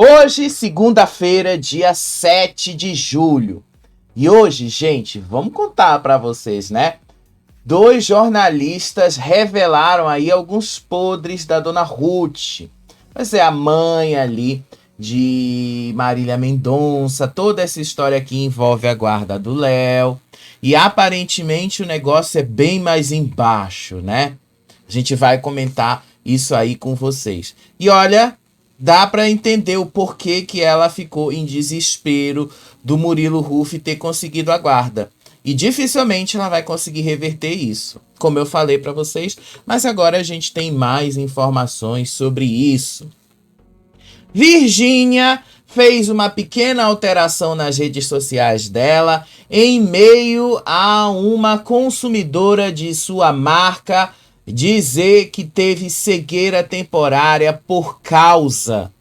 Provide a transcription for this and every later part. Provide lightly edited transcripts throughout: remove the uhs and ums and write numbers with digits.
Hoje, segunda-feira, dia 7 de julho. E hoje, gente, vamos contar para vocês, né? 2 jornalistas revelaram aí alguns podres da Dona Ruth. Mas é a mãe ali de Marília Mendonça. Toda essa história aqui envolve a guarda do Léo. E aparentemente o negócio é bem mais embaixo, né? A gente vai comentar isso aí com vocês. E olha, dá para entender o porquê que ela ficou em desespero do Murilo Huff ter conseguido a guarda. E dificilmente ela vai conseguir reverter isso, como eu falei para vocês. Mas agora a gente tem mais informações sobre isso. Virgínia fez uma pequena alteração nas redes sociais dela em meio a uma consumidora de sua marca dizer que teve cegueira temporária por causa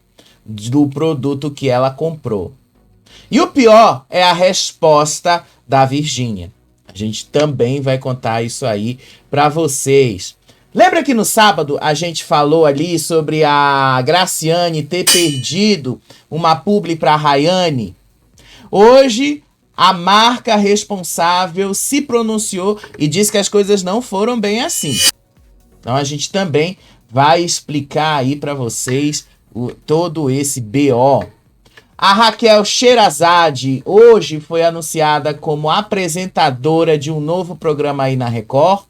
do produto que ela comprou. E o pior é a resposta da Virgínia. A gente também vai contar isso aí para vocês. Lembra que no sábado a gente falou ali sobre a Graciane ter perdido uma publi para a Rayane? Hoje a marca responsável se pronunciou e disse que as coisas não foram bem assim. Então a gente também vai explicar aí para vocês todo esse BO. A Raquel Sherazade hoje foi anunciada como apresentadora de um novo programa aí na Record.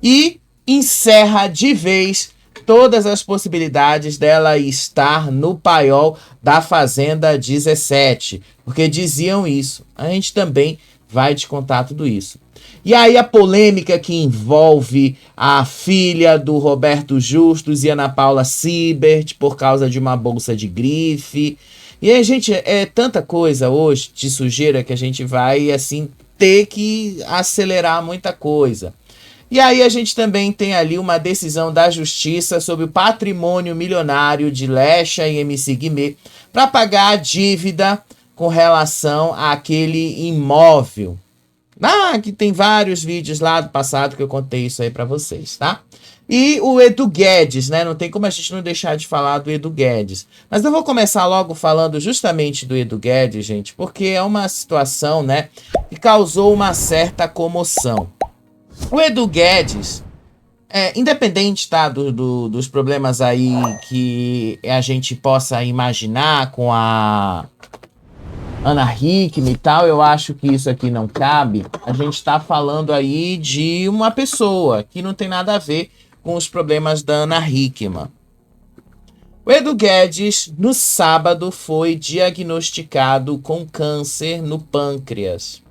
E encerra de vez todas as possibilidades dela estar no paiol da Fazenda 17. Porque diziam isso. A gente também vai te contar tudo isso. E aí a polêmica que envolve a filha do Roberto Justus e Ana Paula Sibert por causa de uma bolsa de grife. E aí, gente, é tanta coisa hoje de sujeira que a gente vai, assim, ter que acelerar muita coisa. E aí a gente também tem ali uma decisão da justiça sobre o patrimônio milionário de Lecha e MC Guimê para pagar a dívida com relação àquele imóvel. Que tem vários vídeos lá do passado que eu contei isso aí pra vocês, tá? E o Edu Guedes, né? Não tem como a gente não deixar de falar do Edu Guedes. Mas eu vou começar logo falando justamente do Edu Guedes, gente, porque é uma situação, né, que causou uma certa comoção. O Edu Guedes, independente, tá, dos problemas aí que a gente possa imaginar com a Ana Hickman e tal, eu acho que isso aqui não cabe. A gente está falando aí de uma pessoa que não tem nada a ver com os problemas da Ana Hickman. O Edu Guedes, no sábado, foi diagnosticado com câncer no pâncreas.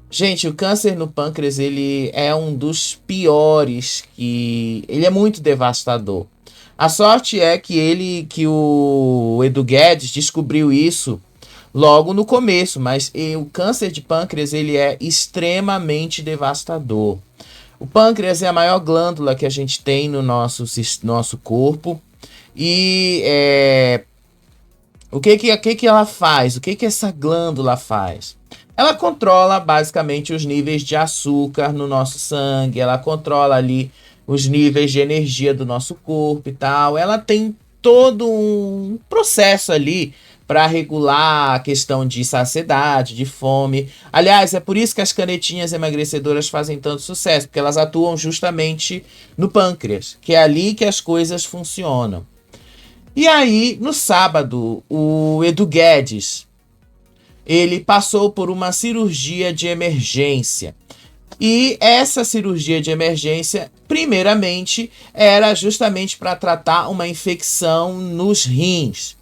Gente, o câncer no pâncreas, ele é um dos piores, ele é muito devastador. A sorte é que o Edu Guedes descobriu isso logo no começo, mas o câncer de pâncreas ele é extremamente devastador. O pâncreas é a maior glândula que a gente tem no nosso corpo. E o que ela faz? O que essa glândula faz? Ela controla basicamente os níveis de açúcar no nosso sangue, ela controla ali os níveis de energia do nosso corpo e tal. Ela tem todo um processo ali para regular a questão de saciedade, de fome. Aliás, é por isso que as canetinhas emagrecedoras fazem tanto sucesso, porque elas atuam justamente no pâncreas, que é ali que as coisas funcionam. E aí, no sábado, o Edu Guedes, ele passou por uma cirurgia de emergência. E essa cirurgia de emergência, primeiramente, era justamente para tratar uma infecção nos rins.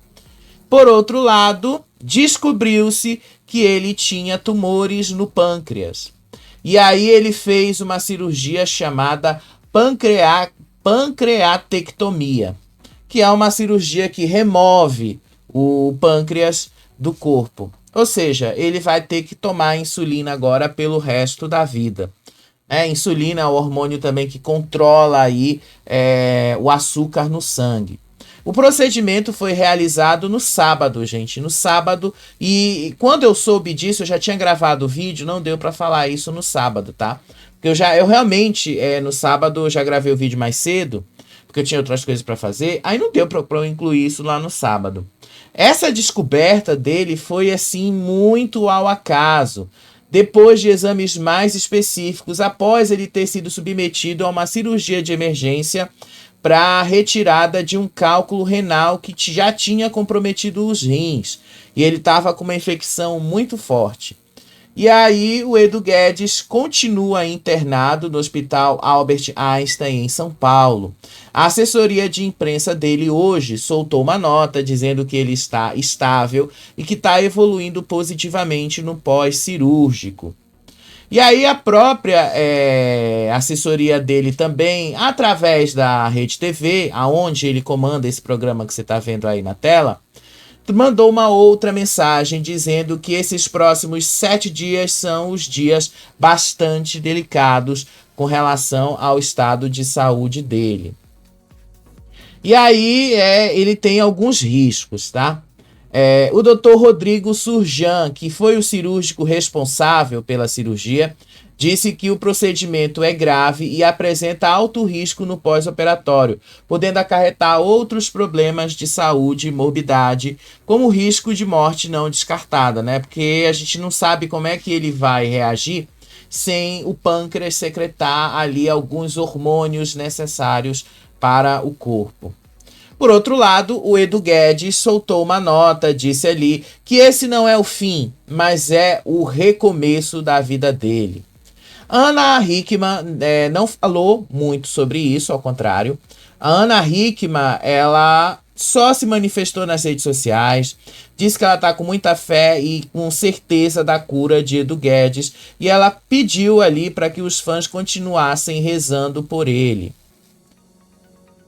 Por outro lado, descobriu-se que ele tinha tumores no pâncreas. E aí ele fez uma cirurgia chamada pancreatectomia, que é uma cirurgia que remove o pâncreas do corpo. Ou seja, ele vai ter que tomar insulina agora pelo resto da vida. Insulina é o hormônio também que controla aí, o açúcar no sangue. O procedimento foi realizado no sábado, gente. No sábado. E quando eu soube disso, eu já tinha gravado o vídeo. Não deu pra falar isso no sábado, tá? Porque eu realmente, no sábado, eu já gravei o vídeo mais cedo. porque eu tinha outras coisas para fazer. Aí não deu para eu incluir isso lá no sábado. Essa descoberta dele foi assim muito ao acaso, depois de exames mais específicos, após ele ter sido submetido a uma cirurgia de emergência para retirada de um cálculo renal que já tinha comprometido os rins. E ele estava com uma infecção muito forte. E aí o Edu Guedes continua internado no Hospital Albert Einstein, em São Paulo. A assessoria de imprensa dele hoje soltou uma nota dizendo que ele está estável e que está evoluindo positivamente no pós-cirúrgico. E aí a própria assessoria dele também, através da Rede TV, aonde ele comanda esse programa que você está vendo aí na tela, mandou uma outra mensagem dizendo que esses próximos 7 dias são os dias bastante delicados com relação ao estado de saúde dele. E aí ele tem alguns riscos, tá? O Dr. Rodrigo Surjan, que foi o cirúrgico responsável pela cirurgia, disse que o procedimento é grave e apresenta alto risco no pós-operatório, podendo acarretar outros problemas de saúde e morbidade, como o risco de morte não descartada, né? Porque a gente não sabe como é que ele vai reagir sem o pâncreas secretar ali alguns hormônios necessários para o corpo. Por outro lado, o Edu Guedes soltou uma nota, disse ali que esse não é o fim, mas é o recomeço da vida dele. Ana Hickman não falou muito sobre isso, ao contrário. A Ana Hickman, ela só se manifestou nas redes sociais, disse que ela está com muita fé e com certeza da cura de Edu Guedes, e ela pediu ali para que os fãs continuassem rezando por ele.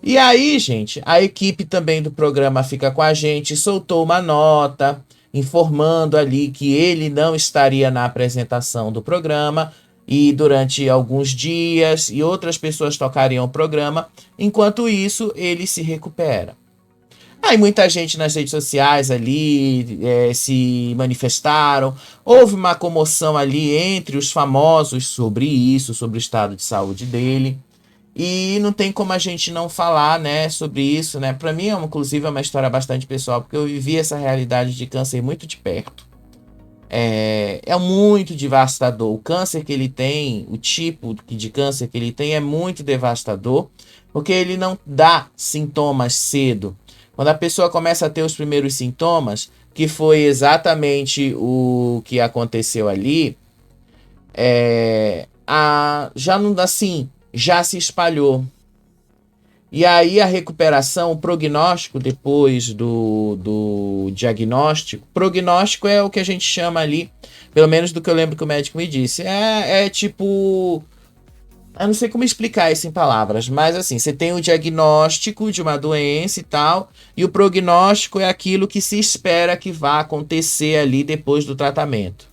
E aí, gente, a equipe também do programa Fica Com a Gente soltou uma nota informando ali que ele não estaria na apresentação do programa e durante alguns dias e outras pessoas tocariam o programa. Enquanto isso, ele se recupera. Aí muita gente nas redes sociais ali se manifestaram. Houve uma comoção ali entre os famosos sobre isso, sobre o estado de saúde dele. E não tem como a gente não falar, né, sobre isso, né? Para mim, inclusive, é uma história bastante pessoal, porque eu vivi essa realidade de câncer muito de perto. É muito devastador. O câncer que ele tem, o tipo de câncer que ele tem é muito devastador, porque ele não dá sintomas cedo. Quando a pessoa começa a ter os primeiros sintomas, que foi exatamente o que aconteceu ali, já não dá assim. Já se espalhou. E aí a recuperação, o prognóstico depois do diagnóstico, prognóstico é o que a gente chama ali, pelo menos do que eu lembro que o médico me disse, tipo, eu não sei como explicar isso em palavras, mas assim, você tem o diagnóstico de uma doença e tal, e o prognóstico é aquilo que se espera que vá acontecer ali depois do tratamento.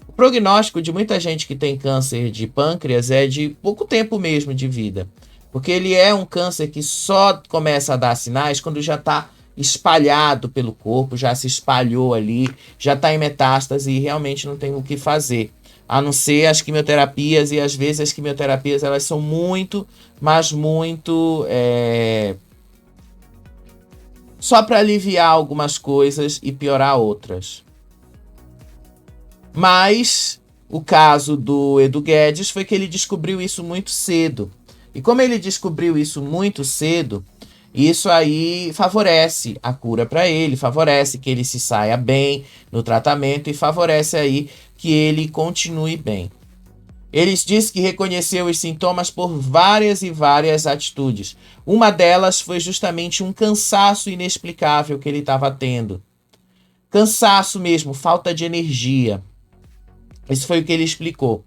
O prognóstico de muita gente que tem câncer de pâncreas é de pouco tempo mesmo de vida. Porque ele é um câncer que só começa a dar sinais quando já está espalhado pelo corpo, já se espalhou ali, já está em metástase e realmente não tem o que fazer. A não ser as quimioterapias, e às vezes as quimioterapias elas são muito, mas muito só para aliviar algumas coisas e piorar outras. Mas o caso do Edu Guedes foi que ele descobriu isso muito cedo. E como ele descobriu isso muito cedo, isso aí favorece a cura para ele, favorece que ele se saia bem no tratamento e favorece aí que ele continue bem. Ele disse que reconheceu os sintomas por várias e várias atitudes. Uma delas foi justamente um cansaço inexplicável que ele estava tendo. Cansaço mesmo, falta de energia. Isso foi o que ele explicou.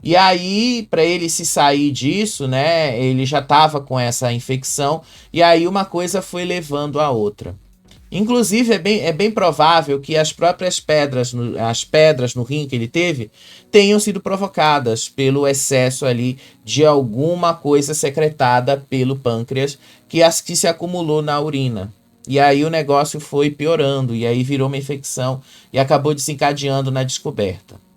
E aí, para ele se sair disso, né, ele já estava com essa infecção, e aí uma coisa foi levando a outra. Inclusive, é bem provável que as próprias pedras no rim que ele teve tenham sido provocadas pelo excesso ali de alguma coisa secretada pelo pâncreas que se acumulou na urina. E aí o negócio foi piorando, e aí virou uma infecção e acabou desencadeando na descoberta.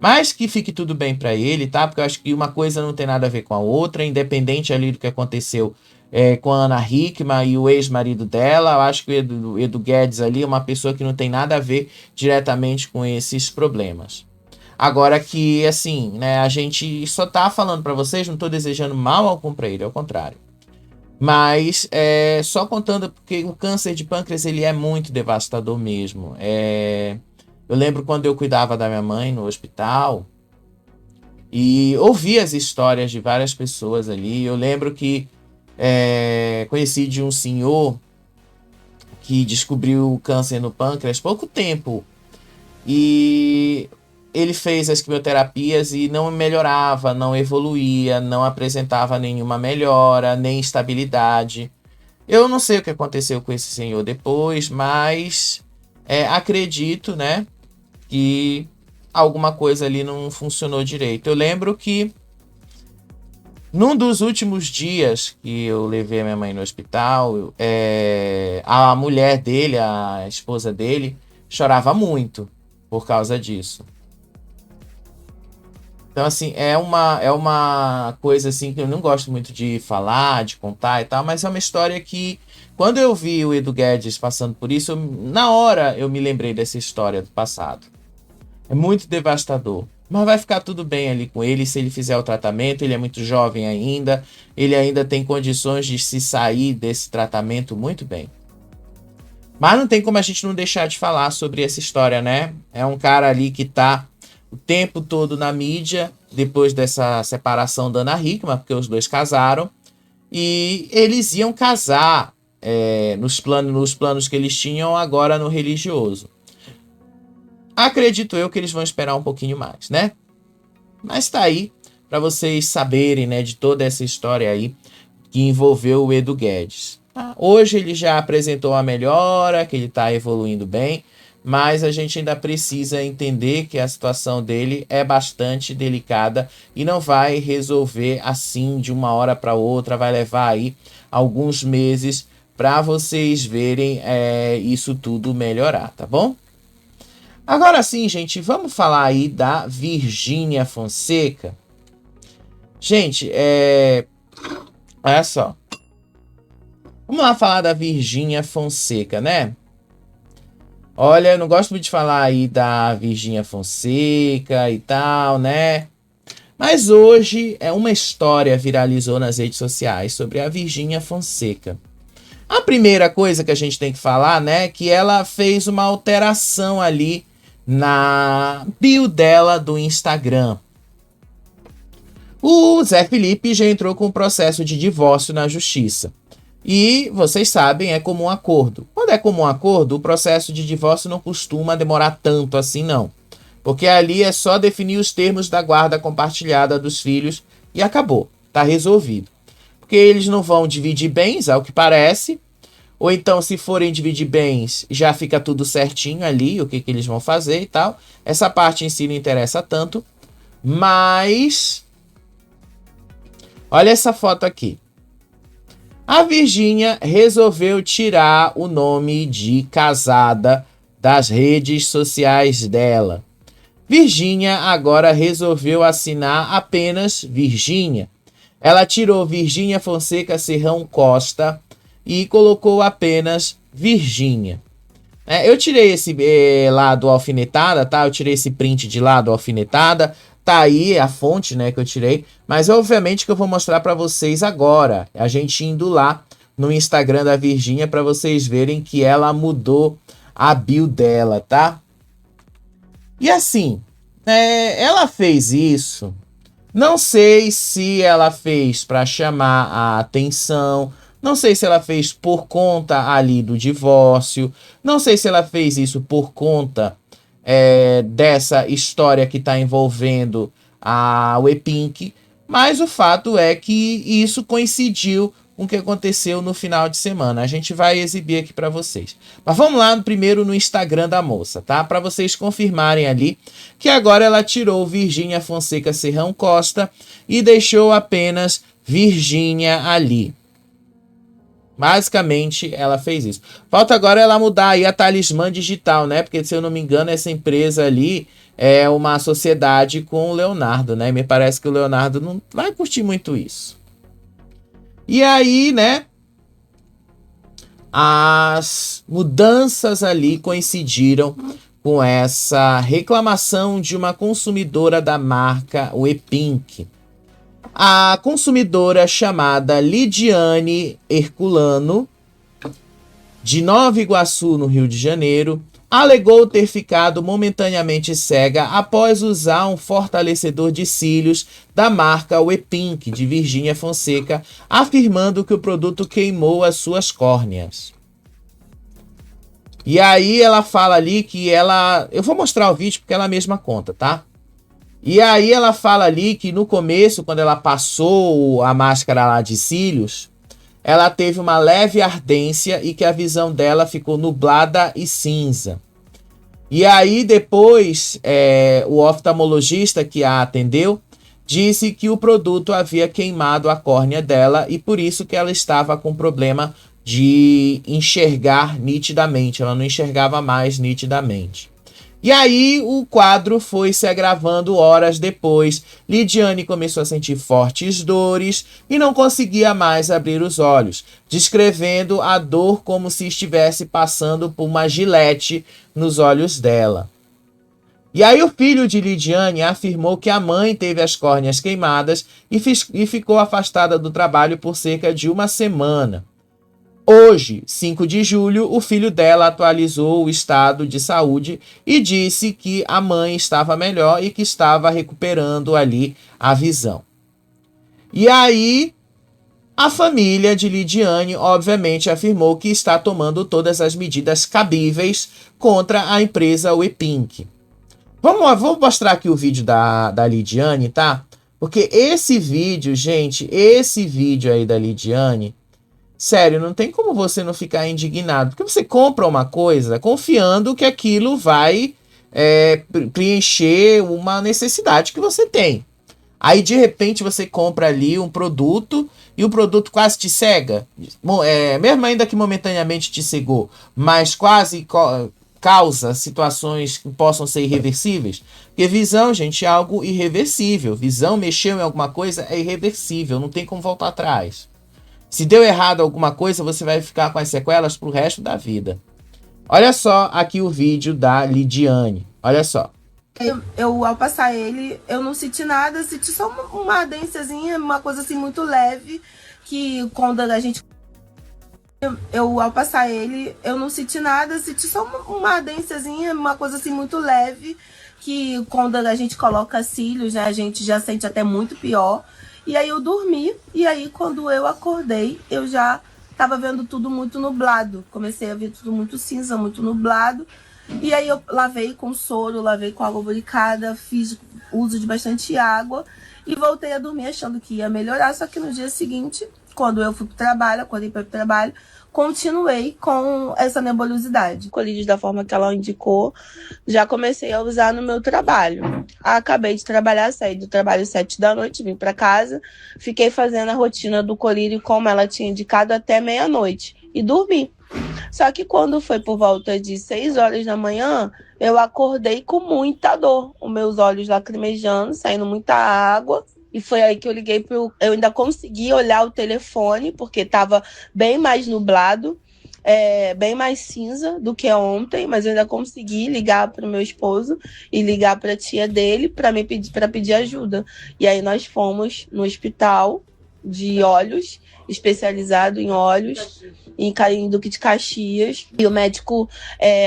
Mas que fique tudo bem para ele, tá? Porque eu acho que uma coisa não tem nada a ver com a outra, independente ali do que aconteceu com a Ana Hickman e o ex-marido dela. Eu acho que o Edu Guedes ali é uma pessoa que não tem nada a ver diretamente com esses problemas. Agora que, assim, né, a gente só tá falando para vocês, não tô desejando mal algum pra ele, ao contrário. Mas só contando, porque o câncer de pâncreas ele é muito devastador mesmo. Eu lembro quando eu cuidava da minha mãe no hospital e ouvi as histórias de várias pessoas ali. Eu lembro que conheci de um senhor que descobriu o câncer no pâncreas há pouco tempo. E ele fez as quimioterapias e não melhorava, não evoluía, não apresentava nenhuma melhora, nem estabilidade. Eu não sei o que aconteceu com esse senhor depois, mas acredito, né, que alguma coisa ali não funcionou direito. Eu lembro que num dos últimos dias que eu levei a minha mãe no hospital, a mulher dele, a esposa dele, chorava muito por causa disso. Então, assim, é uma coisa assim que eu não gosto muito de falar, de contar e tal, mas é uma história que, quando eu vi o Edu Guedes passando por isso, na hora eu me lembrei dessa história do passado. É muito devastador. Mas vai ficar tudo bem ali com ele se ele fizer o tratamento. Ele é muito jovem ainda. Ele ainda tem condições de se sair desse tratamento muito bem. Mas não tem como a gente não deixar de falar sobre essa história, né? É um cara ali que tá o tempo todo na mídia, depois dessa separação da Ana Hickman, porque os dois casaram. E eles iam casar nos planos que eles tinham agora no religioso. Acredito eu que eles vão esperar um pouquinho mais, né? Mas tá aí para vocês saberem, né, de toda essa história aí que envolveu o Edu Guedes. Tá? Hoje ele já apresentou a melhora, que ele está evoluindo bem, mas a gente ainda precisa entender que a situação dele é bastante delicada e não vai resolver assim de uma hora para outra, vai levar aí alguns meses para vocês verem isso tudo melhorar, tá bom? Agora sim, gente, vamos falar aí da Virgínia Fonseca. Gente, olha só. Vamos lá falar da Virgínia Fonseca, né? Olha, eu não gosto muito de falar aí da Virgínia Fonseca e tal, né? Mas hoje uma história viralizou nas redes sociais sobre a Virgínia Fonseca. A primeira coisa que a gente tem que falar, né, que ela fez uma alteração ali na bio dela do Instagram. O Zé Felipe já entrou com um processo de divórcio na justiça. E vocês sabem, é comum acordo. Quando é comum acordo, o processo de divórcio não costuma demorar tanto assim, não. Porque ali é só definir os termos da guarda compartilhada dos filhos e acabou. Tá resolvido. Porque eles não vão dividir bens, ao que parece. Ou então, se forem dividir bens, já fica tudo certinho ali, o que eles vão fazer e tal. Essa parte em si não interessa tanto. Mas olha essa foto aqui. A Virgínia resolveu tirar o nome de casada das redes sociais dela. Virgínia agora resolveu assinar apenas Virgínia. Ela tirou Virgínia Fonseca Serrão Costa e colocou apenas Virgínia. Eu tirei esse lá do Alfinetada, tá? Eu tirei esse print de lá do Alfinetada. Tá aí a fonte, né, que eu tirei. Mas obviamente que eu vou mostrar para vocês agora. A gente indo lá no Instagram da Virgínia para vocês verem que ela mudou a bio dela, tá? E assim, ela fez isso. Não sei se ela fez para chamar a atenção. Não sei se ela fez por conta ali do divórcio. Não sei se ela fez isso por conta dessa história que está envolvendo a Wepink. Mas o fato é que isso coincidiu com o que aconteceu no final de semana. A gente vai exibir aqui para vocês. Mas vamos lá primeiro no Instagram da moça, tá? Para vocês confirmarem ali que agora ela tirou Virgínia Fonseca Serrão Costa e deixou apenas Virgínia ali. Basicamente, ela fez isso. Falta agora ela mudar aí a Talismã Digital, né? Porque, se eu não me engano, essa empresa ali, uma sociedade com o Leonardo, né? Me parece que o Leonardo não vai curtir muito isso. E aí, né? As mudanças ali coincidiram com essa reclamação de uma consumidora da marca Wepink. A consumidora chamada Lidiane Herculano, de Nova Iguaçu, no Rio de Janeiro, alegou ter ficado momentaneamente cega após usar um fortalecedor de cílios da marca Wepink, de Virgínia Fonseca, afirmando que o produto queimou as suas córneas. E aí ela fala ali que ela... Eu vou mostrar o vídeo porque ela mesma conta, tá? E aí ela fala ali que no começo, quando ela passou a máscara lá de cílios, ela teve uma leve ardência e que a visão dela ficou nublada e cinza. E aí depois o oftalmologista que a atendeu disse que o produto havia queimado a córnea dela e por isso que ela estava com problema de enxergar nitidamente. Ela não enxergava mais nitidamente. E aí o quadro foi se agravando horas depois. Lidiane começou a sentir fortes dores e não conseguia mais abrir os olhos, descrevendo a dor como se estivesse passando por uma gilete nos olhos dela. E aí o filho de Lidiane afirmou que a mãe teve as córneas queimadas e ficou afastada do trabalho por cerca de uma semana. Hoje, 5 de julho, o filho dela atualizou o estado de saúde e disse que a mãe estava melhor e que estava recuperando ali a visão. E aí, a família de Lidiane, obviamente, afirmou que está tomando todas as medidas cabíveis contra a empresa Wepink. Vamos mostrar aqui o vídeo da Lidiane, tá? Porque esse vídeo, gente, esse vídeo aí da Lidiane... Sério, não tem como você não ficar indignado. Porque você compra uma coisa confiando que aquilo vai preencher uma necessidade que você tem. Aí, de repente, você compra ali um produto e o produto quase te cega. Mesmo ainda que momentaneamente te cegou, mas quase causa situações que possam ser irreversíveis. Porque visão, gente, é algo irreversível. Visão, mexeu em alguma coisa, é irreversível. Não tem como voltar atrás. Se deu errado alguma coisa, você vai ficar com as sequelas pro resto da vida. Olha só aqui o vídeo da Lidiane. Olha só. Eu ao passar ele, eu não senti nada, senti só uma ardênciazinha, uma coisa assim muito leve, que quando a gente... Eu ao passar ele, eu não senti nada, senti só uma ardênciazinha, uma coisa assim muito leve, que quando a gente coloca cílios, né, a gente já sente até muito pior. E aí eu dormi, e aí quando eu acordei, eu já tava vendo tudo muito nublado. Comecei a ver tudo muito cinza, muito nublado. E aí eu lavei com soro, lavei com água lubrificada, fiz uso de bastante água e voltei a dormir achando que ia melhorar. Só que no dia seguinte, quando eu fui pro trabalho, acordei para o trabalho, continuei com essa nebulosidade. Colírios da forma que ela indicou, já comecei a usar no meu trabalho. Acabei de trabalhar, saí do trabalho às 7 da noite, vim para casa, fiquei fazendo a rotina do colírio como ela tinha indicado até meia-noite e dormi. Só que quando foi por volta de 6 horas da manhã, eu acordei com muita dor, os meus olhos lacrimejando, saindo muita água. E foi aí que eu liguei eu ainda consegui olhar o telefone, porque estava bem mais nublado, bem mais cinza do que ontem, mas eu ainda consegui ligar para o meu esposo e ligar para a tia dele para pedir ajuda. E aí nós fomos no hospital de olhos, especializado em olhos, em Duque de Caxias, e o médico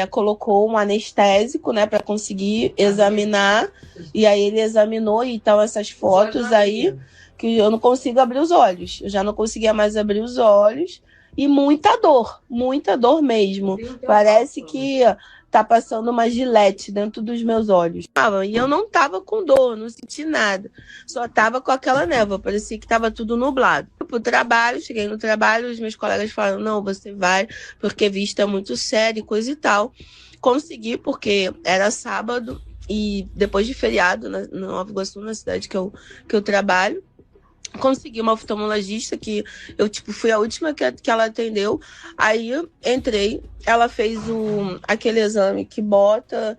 colocou um anestésico, né, para conseguir examinar, e aí ele examinou, e então essas fotos aí, que eu não consigo abrir os olhos, eu já não conseguia mais abrir os olhos, e muita dor mesmo, parece que tá passando uma gilete dentro dos meus olhos. E eu não tava com dor, não senti nada. Só tava com aquela névoa, parecia que tava tudo nublado. Fui pro trabalho, cheguei no trabalho, os meus colegas falaram, não, você vai, porque vista é muito séria e coisa e tal. Consegui, porque era sábado, e depois de feriado, na Nova Iguaçu, na cidade que eu trabalho, consegui uma oftalmologista que eu fui a última que ela atendeu. Aí eu entrei, ela fez aquele exame que bota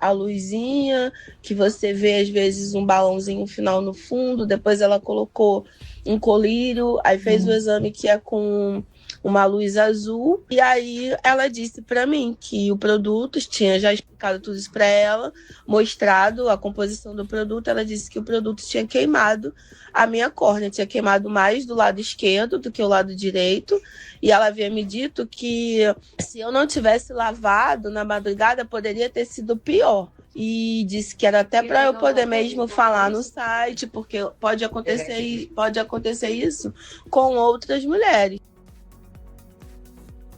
a luzinha, que você vê às vezes um balãozinho final no fundo, depois ela colocou um colírio, aí fez o exame que é com uma luz azul, e aí ela disse para mim que o produto, tinha já explicado tudo isso para ela, mostrado a composição do produto, ela disse que o produto tinha queimado a minha córnea, tinha queimado mais do lado esquerdo do que o lado direito, e ela havia me dito que se eu não tivesse lavado na madrugada, poderia ter sido pior. E disse que era até para eu poder mesmo falar no site, porque pode acontecer isso com outras mulheres.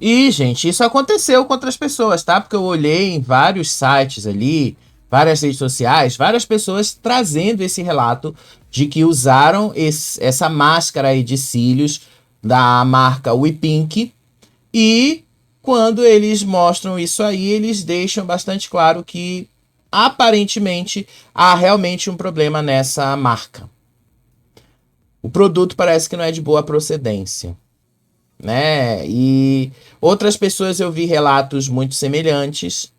E, gente, isso aconteceu com outras pessoas, tá? Porque eu olhei em vários sites ali, várias redes sociais, várias pessoas trazendo esse relato de que usaram essa máscara aí de cílios da marca WePink, e quando eles mostram isso aí, eles deixam bastante claro que aparentemente há realmente um problema nessa marca. O produto parece que não é de boa procedência, né? E outras pessoas eu vi relatos muito semelhantes.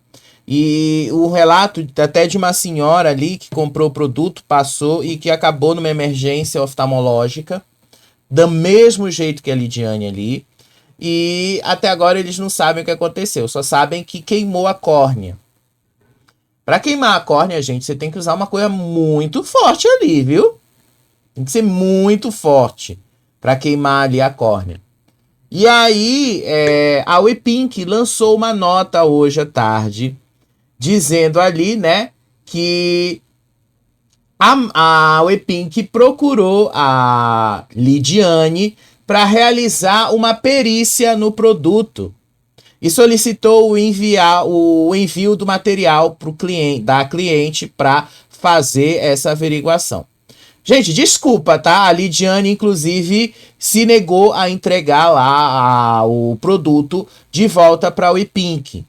E o relato até de uma senhora ali que comprou o produto, passou e que acabou numa emergência oftalmológica, do mesmo jeito que a Lidiane ali. E até agora eles não sabem o que aconteceu, só sabem que queimou a córnea. Para queimar a córnea, gente, você tem que usar uma coisa muito forte ali, viu? Tem que ser muito forte para queimar ali a córnea. E aí, a WePink lançou uma nota hoje à tarde, dizendo ali, né, que a WePink procurou a Lidiane para realizar uma perícia no produto e solicitou o envio do material da cliente para fazer essa averiguação. Gente, desculpa, tá? A Lidiane, inclusive, se negou a entregar lá o produto de volta para o WePink.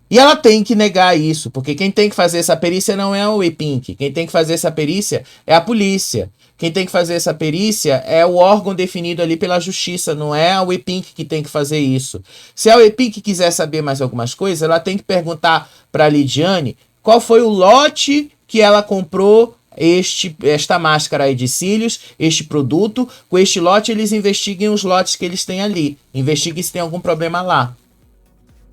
E ela tem que negar isso, porque quem tem que fazer essa perícia não é o WePink. Quem tem que fazer essa perícia é a polícia. Quem tem que fazer essa perícia é o órgão definido ali pela justiça, não é a WePink que tem que fazer isso. Se a WePink quiser saber mais algumas coisas, ela tem que perguntar para a Lidiane qual foi o lote que ela comprou esta máscara aí de cílios, este produto. Com este lote, eles investiguem os lotes que eles têm ali. Investiguem se tem algum problema lá.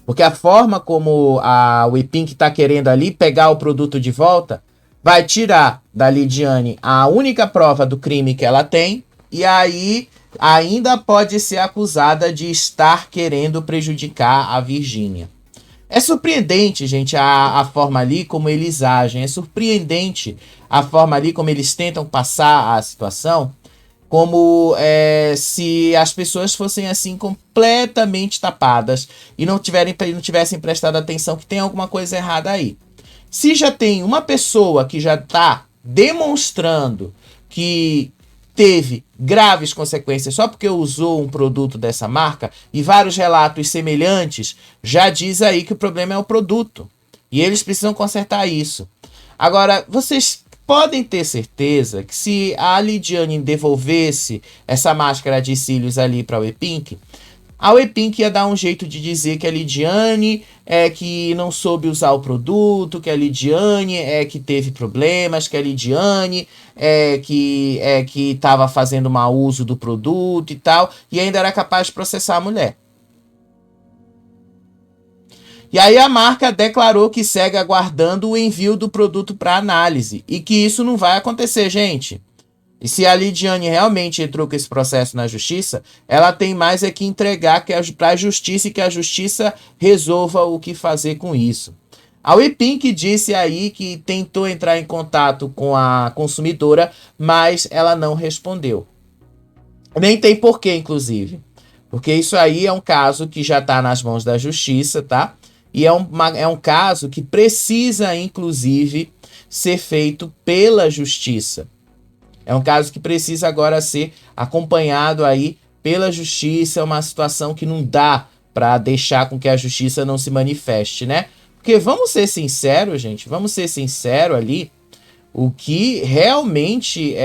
Porque a forma como a WePink está querendo ali pegar o produto de volta vai tirar da Lidiane a única prova do crime que ela tem, e aí ainda pode ser acusada de estar querendo prejudicar a Virgínia. É surpreendente, gente, a forma ali como eles agem. É surpreendente a forma ali como eles tentam passar a situação, como se as pessoas fossem assim completamente tapadas e não tivessem prestado atenção que tem alguma coisa errada aí. Se já tem uma pessoa que já está demonstrando que teve graves consequências só porque usou um produto dessa marca, e vários relatos semelhantes já diz aí que o problema é o produto e eles precisam consertar isso. Agora, vocês podem ter certeza que se a Lidiane devolvesse essa máscara de cílios ali para a WePink, a WePink ia dar um jeito de dizer que a Lidiane é que não soube usar o produto, que a Lidiane é que teve problemas, que a Lidiane é que estava fazendo mau uso do produto e tal, e ainda era capaz de processar a mulher. E aí a marca declarou que segue aguardando o envio do produto para análise e que isso não vai acontecer, gente. E se a Lidiane realmente entrou com esse processo na justiça, ela tem mais é que entregar para a justiça e que a justiça resolva o que fazer com isso. A WePink disse aí que tentou entrar em contato com a consumidora, mas ela não respondeu. Nem tem porquê, inclusive. Porque isso aí é um caso que já está nas mãos da justiça, tá? E é um caso que precisa, inclusive, ser feito pela justiça. É um caso que precisa agora ser acompanhado aí pela justiça. É uma situação que não dá para deixar com que a justiça não se manifeste, né? Porque vamos ser sinceros, gente, vamos ser sinceros ali, o que realmente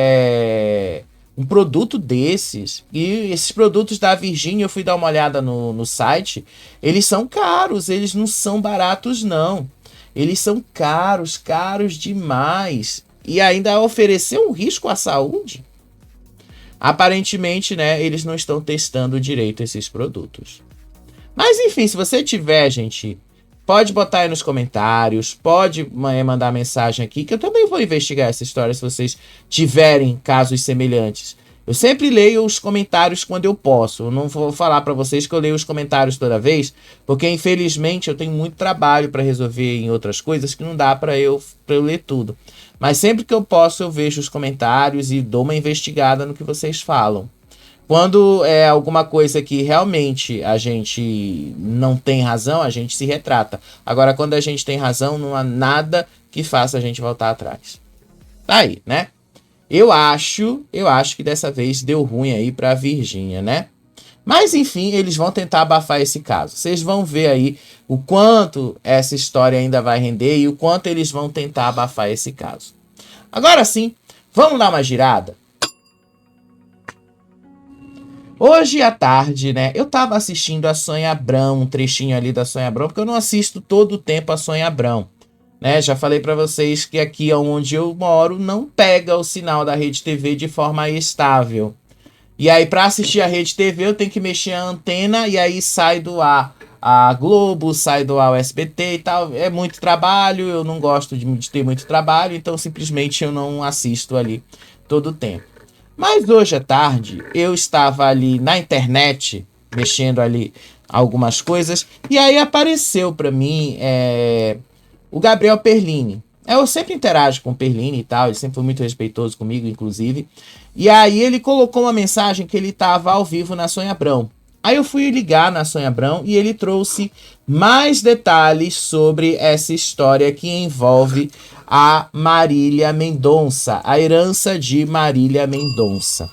Um produto desses, e esses produtos da Virgínia, eu fui dar uma olhada no site, eles são caros, eles não são baratos não. Eles são caros, caros demais. E ainda oferecer um risco à saúde? Aparentemente, né, eles não estão testando direito esses produtos. Mas enfim, se você tiver, gente, pode botar aí nos comentários, pode mandar mensagem aqui, que eu também vou investigar essa história se vocês tiverem casos semelhantes. Eu sempre leio os comentários quando eu posso. Eu não vou falar para vocês que eu leio os comentários toda vez, porque infelizmente eu tenho muito trabalho para resolver em outras coisas que não dá para eu ler tudo. Mas sempre que eu posso eu vejo os comentários e dou uma investigada no que vocês falam. Quando é alguma coisa que realmente a gente não tem razão, a gente se retrata. Agora, quando a gente tem razão, não há nada que faça a gente voltar atrás. Tá aí, né? Eu acho que dessa vez deu ruim aí pra Virgínia, né? Mas, enfim, eles vão tentar abafar esse caso. Vocês vão ver aí o quanto essa história ainda vai render e o quanto eles vão tentar abafar esse caso. Agora sim, vamos dar uma girada? Hoje à tarde, né, eu tava assistindo a Sônia Abrão, um trechinho ali da Sônia Abrão, porque eu não assisto todo o tempo a Sônia Abrão, né? Já falei pra vocês que aqui onde eu moro não pega o sinal da Rede TV de forma estável. E aí pra assistir a Rede TV eu tenho que mexer a antena e aí sai do ar a Globo, sai do ar o SBT e tal. É muito trabalho, eu não gosto de ter muito trabalho, então simplesmente eu não assisto ali todo o tempo. Mas hoje à tarde eu estava ali na internet, mexendo ali algumas coisas, e aí apareceu para mim o Gabriel Perlini. Eu sempre interajo com o Perlini e tal, ele sempre foi muito respeitoso comigo, inclusive. E aí ele colocou uma mensagem que ele estava ao vivo na Sônia Abrão. Aí eu fui ligar na Sônia Abrão e ele trouxe mais detalhes sobre essa história que envolve a Marília Mendonça, a herança de Marília Mendonça.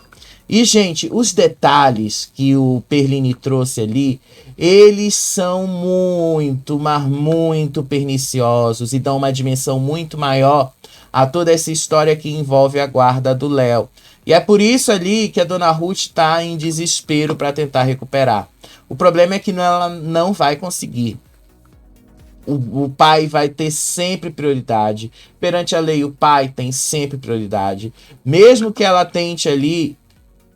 E, gente, os detalhes que o Perlini trouxe ali, eles são muito, mas muito perniciosos e dão uma dimensão muito maior a toda essa história que envolve a guarda do Léo. E é por isso ali que a dona Ruth está em desespero para tentar recuperar. O problema é que ela não vai conseguir. O pai vai ter sempre prioridade. Perante a lei, o pai tem sempre prioridade. Mesmo que ela tente ali,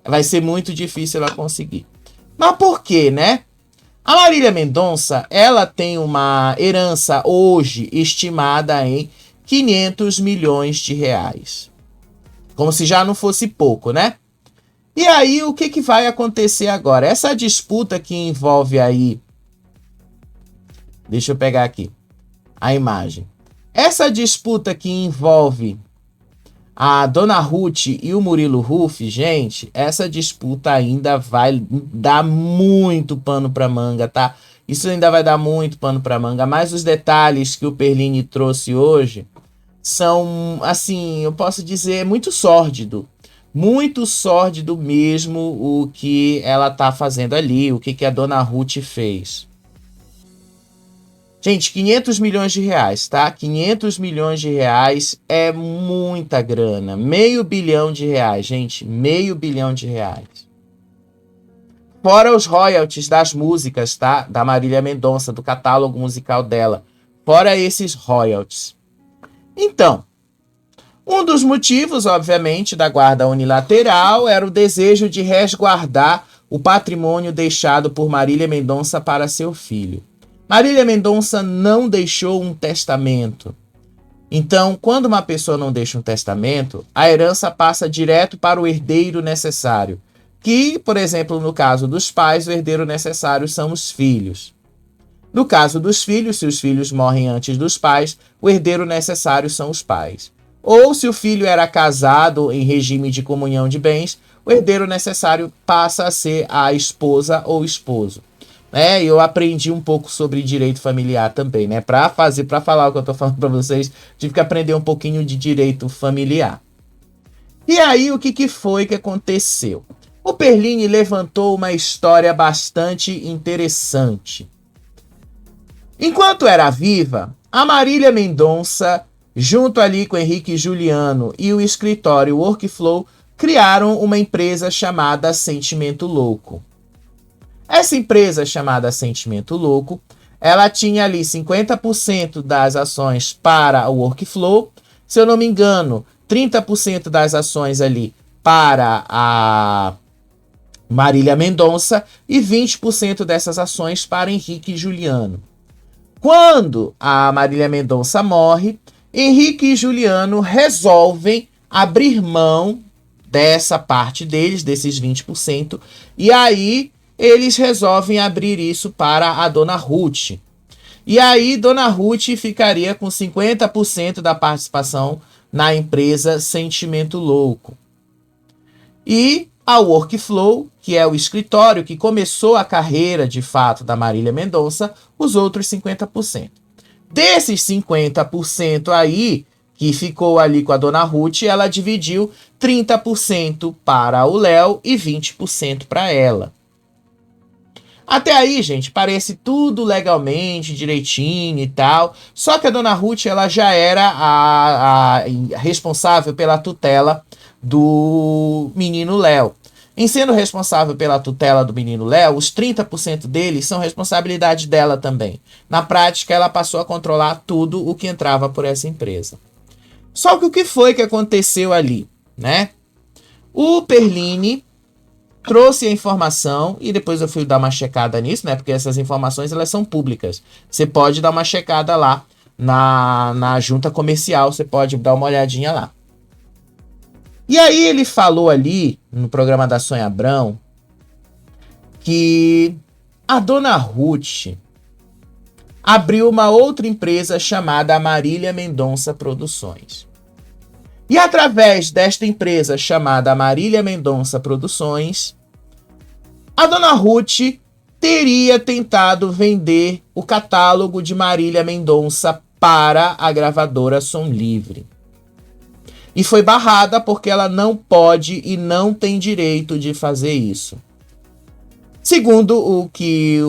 vai ser muito difícil ela conseguir. Mas por quê, né? A Marília Mendonça, ela tem uma herança hoje estimada em 500 milhões de reais. Como se já não fosse pouco, né? E aí, o que vai acontecer agora? Essa disputa que envolve aí... Deixa eu pegar aqui a imagem. Essa disputa que envolve a dona Ruth e o Murilo Huff, gente, essa disputa ainda vai dar muito pano pra manga, tá? Isso ainda vai dar muito pano pra manga, mas os detalhes que o Perlini trouxe hoje são, assim, eu posso dizer, muito sórdido mesmo o que ela tá fazendo ali, o que a dona Ruth fez. Gente, 500 milhões de reais, tá? 500 milhões de reais é muita grana. R$500 milhão, gente. R$500 milhão. Fora os royalties das músicas, tá? Da Marília Mendonça, do catálogo musical dela. Fora esses royalties. Então, um dos motivos, obviamente, da guarda unilateral era o desejo de resguardar o patrimônio deixado por Marília Mendonça para seu filho. Marília Mendonça não deixou um testamento. Então, quando uma pessoa não deixa um testamento, a herança passa direto para o herdeiro necessário. Que, por exemplo, no caso dos pais, o herdeiro necessário são os filhos. No caso dos filhos, se os filhos morrem antes dos pais, o herdeiro necessário são os pais. Ou se o filho era casado em regime de comunhão de bens, o herdeiro necessário passa a ser a esposa ou esposo. Eu aprendi um pouco sobre direito familiar também, né? Para falar o que eu tô falando para vocês, tive que aprender um pouquinho de direito familiar. E aí, o que foi que aconteceu? O Perlini levantou uma história bastante interessante. Enquanto era viva, a Marília Mendonça, junto ali com Henrique Juliano e o escritório Workflow, criaram uma empresa chamada Sentimento Louco. Essa empresa chamada Sentimento Louco, ela tinha ali 50% das ações para o Workflow, se eu não me engano, 30% das ações ali para a Marília Mendonça e 20% dessas ações para Henrique e Juliano. Quando a Marília Mendonça morre, Henrique e Juliano resolvem abrir mão dessa parte deles, desses 20%, e aí eles resolvem abrir isso para a Dona Ruth. E aí Dona Ruth ficaria com 50% da participação na empresa Sentimento Louco. E a Workflow, que é o escritório que começou a carreira de fato da Marília Mendonça, os outros 50%. Desses 50% aí, que ficou ali com a Dona Ruth, ela dividiu 30% para o Léo e 20% para ela. Até aí, gente, parece tudo legalmente, direitinho e tal. Só que a Dona Ruth, ela já era a responsável pela tutela do menino Léo. Em sendo responsável pela tutela do menino Léo, os 30% deles são responsabilidade dela também. Na prática, ela passou a controlar tudo o que entrava por essa empresa. Só que o que foi que aconteceu ali, né? O Perline trouxe a informação, e depois eu fui dar uma checada nisso, né? Porque essas informações, elas são públicas. Você pode dar uma checada lá na junta comercial, você pode dar uma olhadinha lá. E aí ele falou ali, no programa da Sônia Abrão, que a Dona Ruth abriu uma outra empresa chamada Marília Mendonça Produções. E através desta empresa chamada Marília Mendonça Produções, a Dona Ruth teria tentado vender o catálogo de Marília Mendonça para a gravadora Som Livre. E foi barrada porque ela não pode e não tem direito de fazer isso. Segundo o que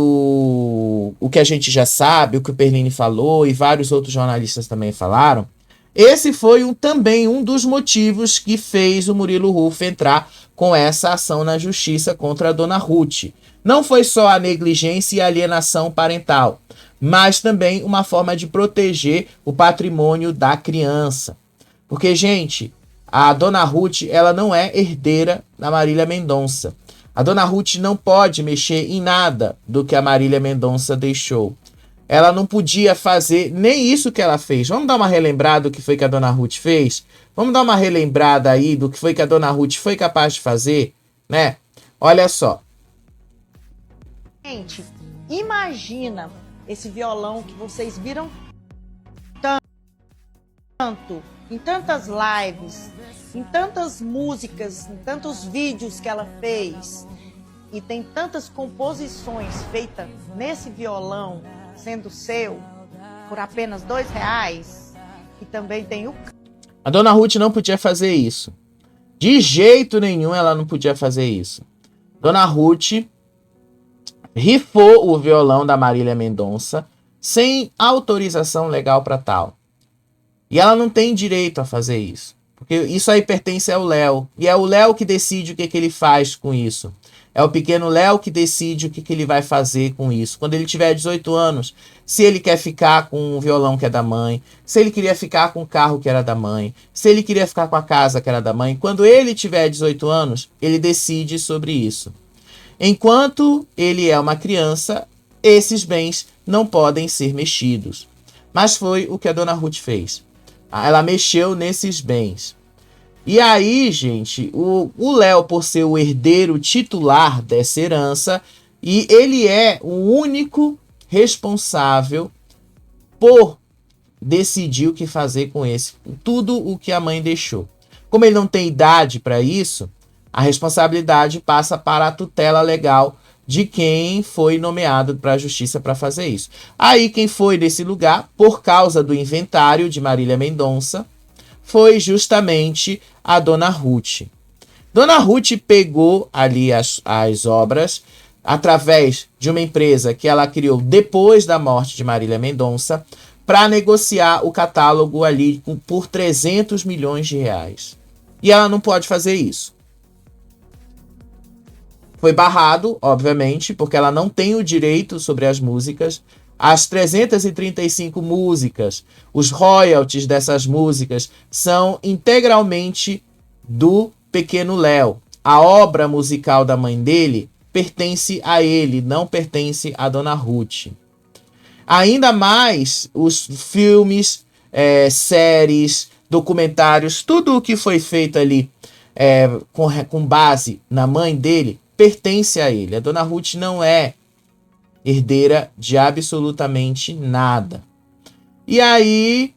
a gente já sabe, o que o Perline falou e vários outros jornalistas também falaram, esse foi também um dos motivos que fez o Murilo Rufo entrar com essa ação na justiça contra a Dona Ruth. Não foi só a negligência e a alienação parental, mas também uma forma de proteger o patrimônio da criança. Porque, gente, a Dona Ruth, ela não é herdeira da Marília Mendonça. A Dona Ruth não pode mexer em nada do que a Marília Mendonça deixou. Ela não podia fazer nem isso que ela fez. Vamos dar uma relembrada do que foi que a Dona Ruth fez? Vamos dar uma relembrada aí do que foi que a Dona Ruth foi capaz de fazer, né? Olha só. Gente, imagina esse violão que vocês viram tanto, em tantas lives, em tantas músicas, em tantos vídeos que ela fez, e tem tantas composições feitas nesse violão, sendo seu, por apenas R$2, e também tem o... A Dona Ruth não podia fazer isso. De jeito nenhum ela não podia fazer isso. Dona Ruth rifou o violão da Marília Mendonça sem autorização legal para tal. E ela não tem direito a fazer isso. Porque isso aí pertence ao Léo. E é o Léo que decide o que ele faz com isso. É o pequeno Léo que decide o que ele vai fazer com isso. Quando ele tiver 18 anos, se ele quer ficar com o violão que é da mãe, se ele queria ficar com o carro que era da mãe, se ele queria ficar com a casa que era da mãe. Quando ele tiver 18 anos, ele decide sobre isso. Enquanto ele é uma criança, esses bens não podem ser mexidos. Mas foi o que a Dona Ruth fez. Ela mexeu nesses bens. E aí, gente, o Léo, por ser o herdeiro titular dessa herança, e ele é o único responsável por decidir o que fazer com tudo o que a mãe deixou. Como ele não tem idade para isso, a responsabilidade passa para a tutela legal de quem foi nomeado para a justiça para fazer isso. Aí quem foi desse lugar, por causa do inventário de Marília Mendonça, foi justamente a Dona Ruth. Dona Ruth pegou ali as obras através de uma empresa que ela criou depois da morte de Marília Mendonça para negociar o catálogo ali por R$300 milhões. E ela não pode fazer isso. Foi barrado, obviamente, porque ela não tem o direito sobre as músicas. As 335 músicas, os royalties dessas músicas são integralmente do Pequeno Léo. A obra musical da mãe dele pertence a ele, não pertence a Dona Ruth. Ainda mais os filmes, séries, documentários, tudo o que foi feito ali com base na mãe dele, pertence a ele. A Dona Ruth não é herdeira de absolutamente nada. E aí,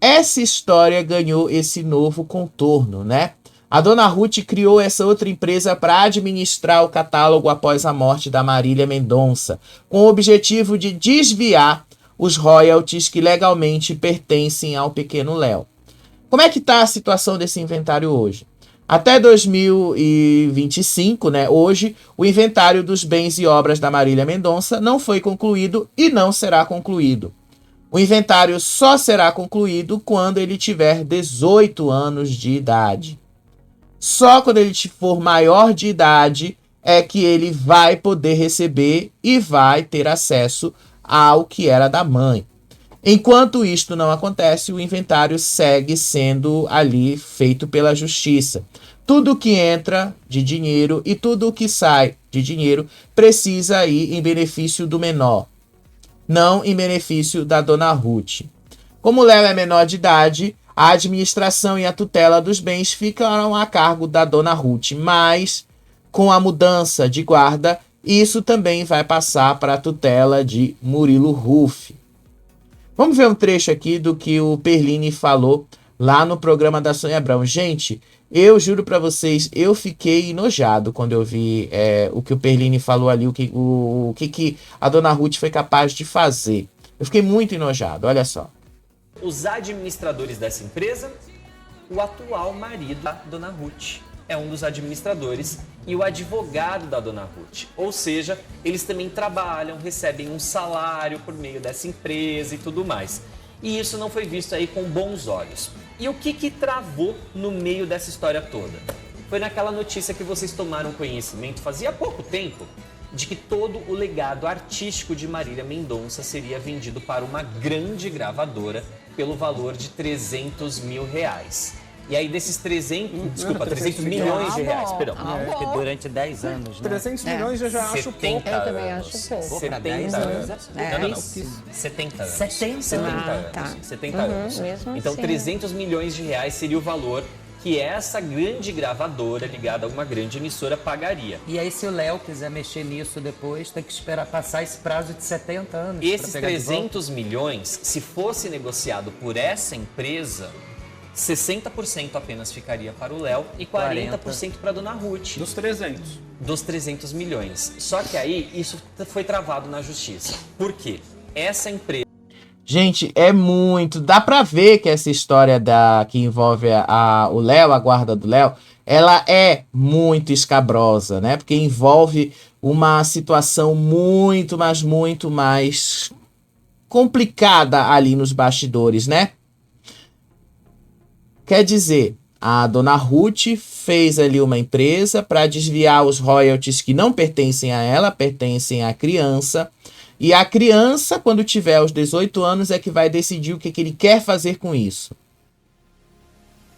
essa história ganhou esse novo contorno, né? A Dona Ruth criou essa outra empresa para administrar o catálogo após a morte da Marília Mendonça, com o objetivo de desviar os royalties que legalmente pertencem ao Pequeno Léo. Como é que está a situação desse inventário hoje? Até 2025, né, hoje, o inventário dos bens e obras da Marília Mendonça não foi concluído e não será concluído. O inventário só será concluído quando ele tiver 18 anos de idade. Só quando ele for maior de idade é que ele vai poder receber e vai ter acesso ao que era da mãe. Enquanto isto não acontece, o inventário segue sendo ali feito pela justiça. Tudo que entra de dinheiro e tudo que sai de dinheiro precisa ir em benefício do menor, não em benefício da Dona Ruth. Como Léo é menor de idade, a administração e a tutela dos bens ficarão a cargo da Dona Ruth, mas com a mudança de guarda, isso também vai passar para a tutela de Murilo Huff. Vamos ver um trecho aqui do que o Perline falou lá no programa da Sônia Abrão. Gente, eu juro para vocês, eu fiquei enojado quando eu vi o que o Perline falou ali, o que a Dona Ruth foi capaz de fazer. Eu fiquei muito enojado, olha só. Os administradores dessa empresa, o atual marido da Dona Ruth é um dos administradores e o advogado da Dona Ruth. Ou seja, eles também trabalham, recebem um salário por meio dessa empresa e tudo mais. E isso não foi visto aí com bons olhos. E o que travou no meio dessa história toda? Foi naquela notícia que vocês tomaram conhecimento fazia pouco tempo, de que todo o legado artístico de Marília Mendonça seria vendido para uma grande gravadora pelo valor de R$300 mil. E aí desses 300 milhões de reais, perdão. Porque durante 10 anos, né? 300 milhões eu já acho pouco. Eu também acho pouco. 70 anos. Não. 70 anos. 70 anos. Tá. 70 anos. Mesmo Então, assim. 300 milhões de reais seria o valor que essa grande gravadora ligada a uma grande emissora pagaria. E aí, se o Léo quiser mexer nisso depois, tem que esperar passar esse prazo de 70 anos. Esses 300 milhões, se fosse negociado por essa empresa, 60% apenas ficaria para o Léo e 40% para a Dona Ruth. Dos 300. Dos 300 milhões. Só que aí isso foi travado na justiça. Por quê? Essa empresa... Gente, é muito... Dá pra ver que essa história que envolve o Léo, a guarda do Léo, ela é muito escabrosa, né? Porque envolve uma situação muito, mas muito mais complicada ali nos bastidores, né? Quer dizer, a Dona Ruth fez ali uma empresa para desviar os royalties que não pertencem a ela, pertencem à criança. E a criança, quando tiver os 18 anos, é que vai decidir o que ele quer fazer com isso.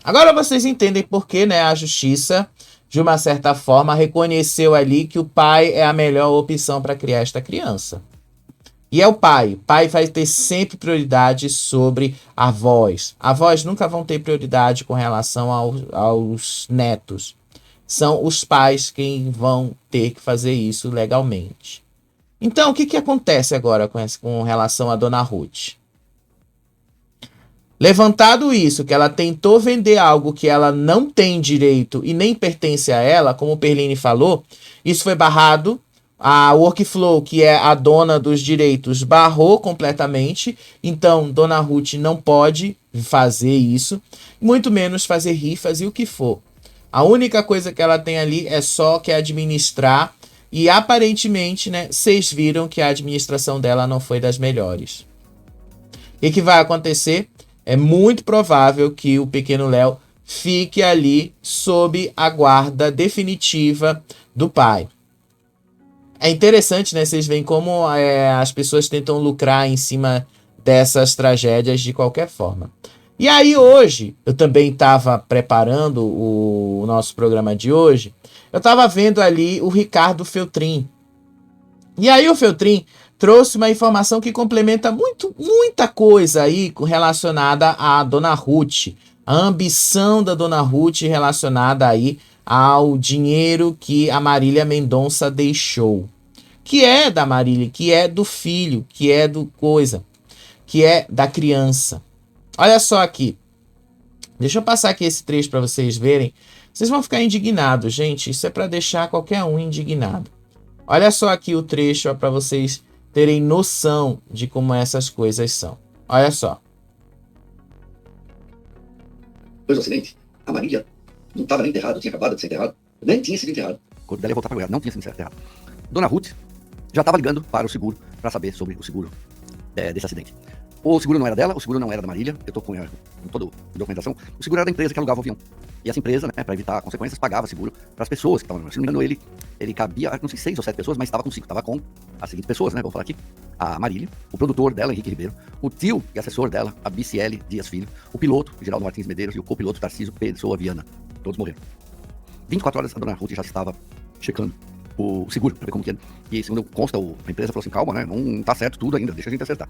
Agora vocês entendem por que, né, a justiça, de uma certa forma, reconheceu ali que o pai é a melhor opção para criar esta criança. E é o pai. O pai vai ter sempre prioridade sobre avós. Avós nunca vão ter prioridade com relação aos netos. São os pais quem vão ter que fazer isso legalmente. Então, o que acontece agora com relação à Dona Ruth? Levantado isso, que ela tentou vender algo que ela não tem direito e nem pertence a ela, como o Perline falou, isso foi barrado. A Workflow, que é a dona dos direitos, barrou completamente. Então, Dona Ruth não pode fazer isso, muito menos fazer rifas e o que for. A única coisa que ela tem ali é só que administrar. E aparentemente, né, vocês viram que a administração dela não foi das melhores. O que vai acontecer? É muito provável que o Pequeno Léo fique ali sob a guarda definitiva do pai. É interessante, né? Vocês veem como as pessoas tentam lucrar em cima dessas tragédias de qualquer forma. E aí hoje, eu também estava preparando o nosso programa de hoje, eu estava vendo ali o Ricardo Feltrin. E aí o Feltrin trouxe uma informação que complementa muita coisa aí relacionada à Dona Ruth, a ambição da Dona Ruth relacionada aí ao dinheiro que a Marília Mendonça deixou. Que é da Marília, que é do filho, que é do coisa, que é da criança. Olha só aqui. Deixa eu passar aqui esse trecho para vocês verem. Vocês vão ficar indignados, gente. Isso é para deixar qualquer um indignado. Olha só aqui o trecho para vocês terem noção de como essas coisas são. Olha só. Depois do acidente, a Marília não estava nem enterrada, tinha acabado de ser enterrada, nem tinha sido enterrada. O corpo dela ia voltar para o lugar, não tinha sido enterrado. Dona Ruth já estava ligando para o seguro para saber sobre o seguro desse acidente. O seguro não era dela, o seguro não era da Marília, eu estou com toda a documentação. O seguro era da empresa que alugava o avião. E essa empresa, né, para evitar consequências, pagava seguro para as pessoas que estavam. Se não me engano, ele cabia, não sei, 6 ou 7 pessoas, mas estava com 5. Estava com as seguintes pessoas, né? Vou falar aqui. A Marília, o produtor dela, Henrique Ribeiro, o tio e assessor dela, a BCL Dias Filho, o piloto, Geraldo Martins Medeiros, e o copiloto Tarcísio Pessoa Viana. Todos morreram. 24 horas a Dona Ruth já estava checando o seguro, para ver como que é. E segundo consta, a empresa falou assim, calma, né? Não tá certo tudo ainda, deixa a gente acertar.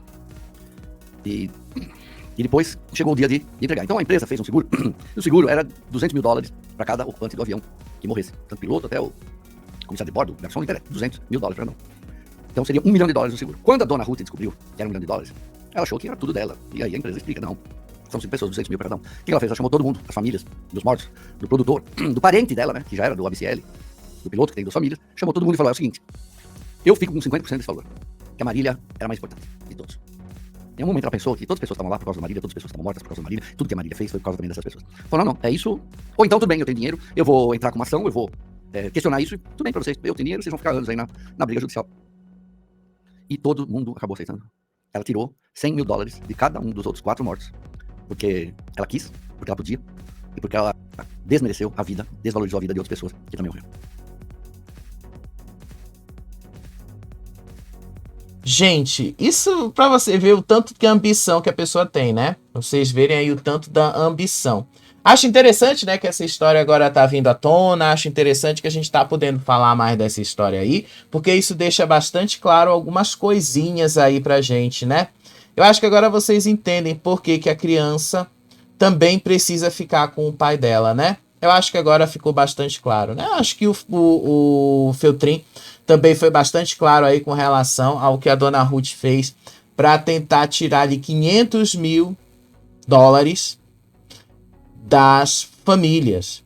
E depois chegou o dia de entregar. Então a empresa fez um seguro, e o seguro era $200 mil para cada ocupante do avião que morresse. Tanto o piloto até o comissário de bordo, garçom, $200 mil para cada um. Então seria $1 milhão o seguro. Quando a Dona Ruth descobriu que era $1 milhão, ela achou que era tudo dela. E aí a empresa explica, não, são 5 pessoas, 200 mil para cada um. O que ela fez? Ela chamou todo mundo, as famílias dos mortos, do produtor, do parente dela, né, que já era do ABCL, do piloto que tem 2 famílias, chamou todo mundo e falou, é o seguinte, eu fico com 50% desse valor, que a Marília era a mais importante de todos. Em um momento ela pensou que todas as pessoas estavam lá por causa da Marília, todas as pessoas estavam mortas por causa da Marília, tudo que a Marília fez foi por causa também dessas pessoas. Falou, não, é isso, ou então tudo bem, eu tenho dinheiro, eu vou entrar com uma ação, eu vou questionar isso, e tudo bem pra vocês, eu tenho dinheiro, vocês vão ficar anos aí na briga judicial. E todo mundo acabou aceitando. Ela tirou $100 mil de cada um dos outros 4 mortos, porque ela quis, porque ela podia, e porque ela desmereceu a vida, desvalorizou a vida de outras pessoas que também morreram. Gente, isso pra você ver o tanto de ambição que a pessoa tem, né? Vocês verem aí o tanto da ambição. Acho interessante, né, que essa história agora tá vindo à tona, acho interessante que a gente tá podendo falar mais dessa história aí, porque isso deixa bastante claro algumas coisinhas aí pra gente, né? Eu acho que agora vocês entendem por que que a criança também precisa ficar com o pai dela, né? Eu acho que agora ficou bastante claro, né? Eu acho que o Feltrin também foi bastante claro aí com relação ao que a Dona Ruth fez para tentar tirar ali $500 mil das famílias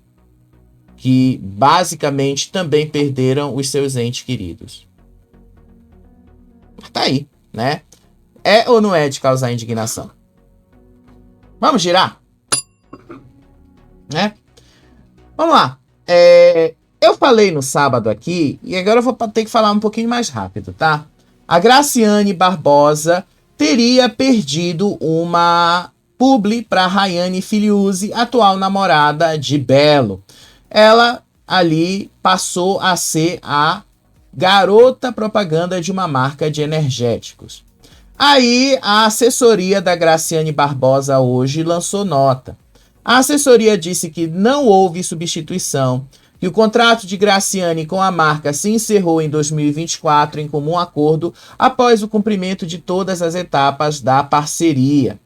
que basicamente também perderam os seus entes queridos. Tá aí, né? É ou não é de causar indignação? Vamos girar? Né? Vamos lá. Eu falei no sábado aqui, e agora eu vou ter que falar um pouquinho mais rápido, tá? A Graciane Barbosa teria perdido uma publi para Rayane Filiuzzi, atual namorada de Belo. Ela ali passou a ser a garota propaganda de uma marca de energéticos. Aí a assessoria da Graciane Barbosa hoje lançou nota. A assessoria disse que não houve substituição, que o contrato de Graciane com a marca se encerrou em 2024 em comum acordo após o cumprimento de todas as etapas da parceria.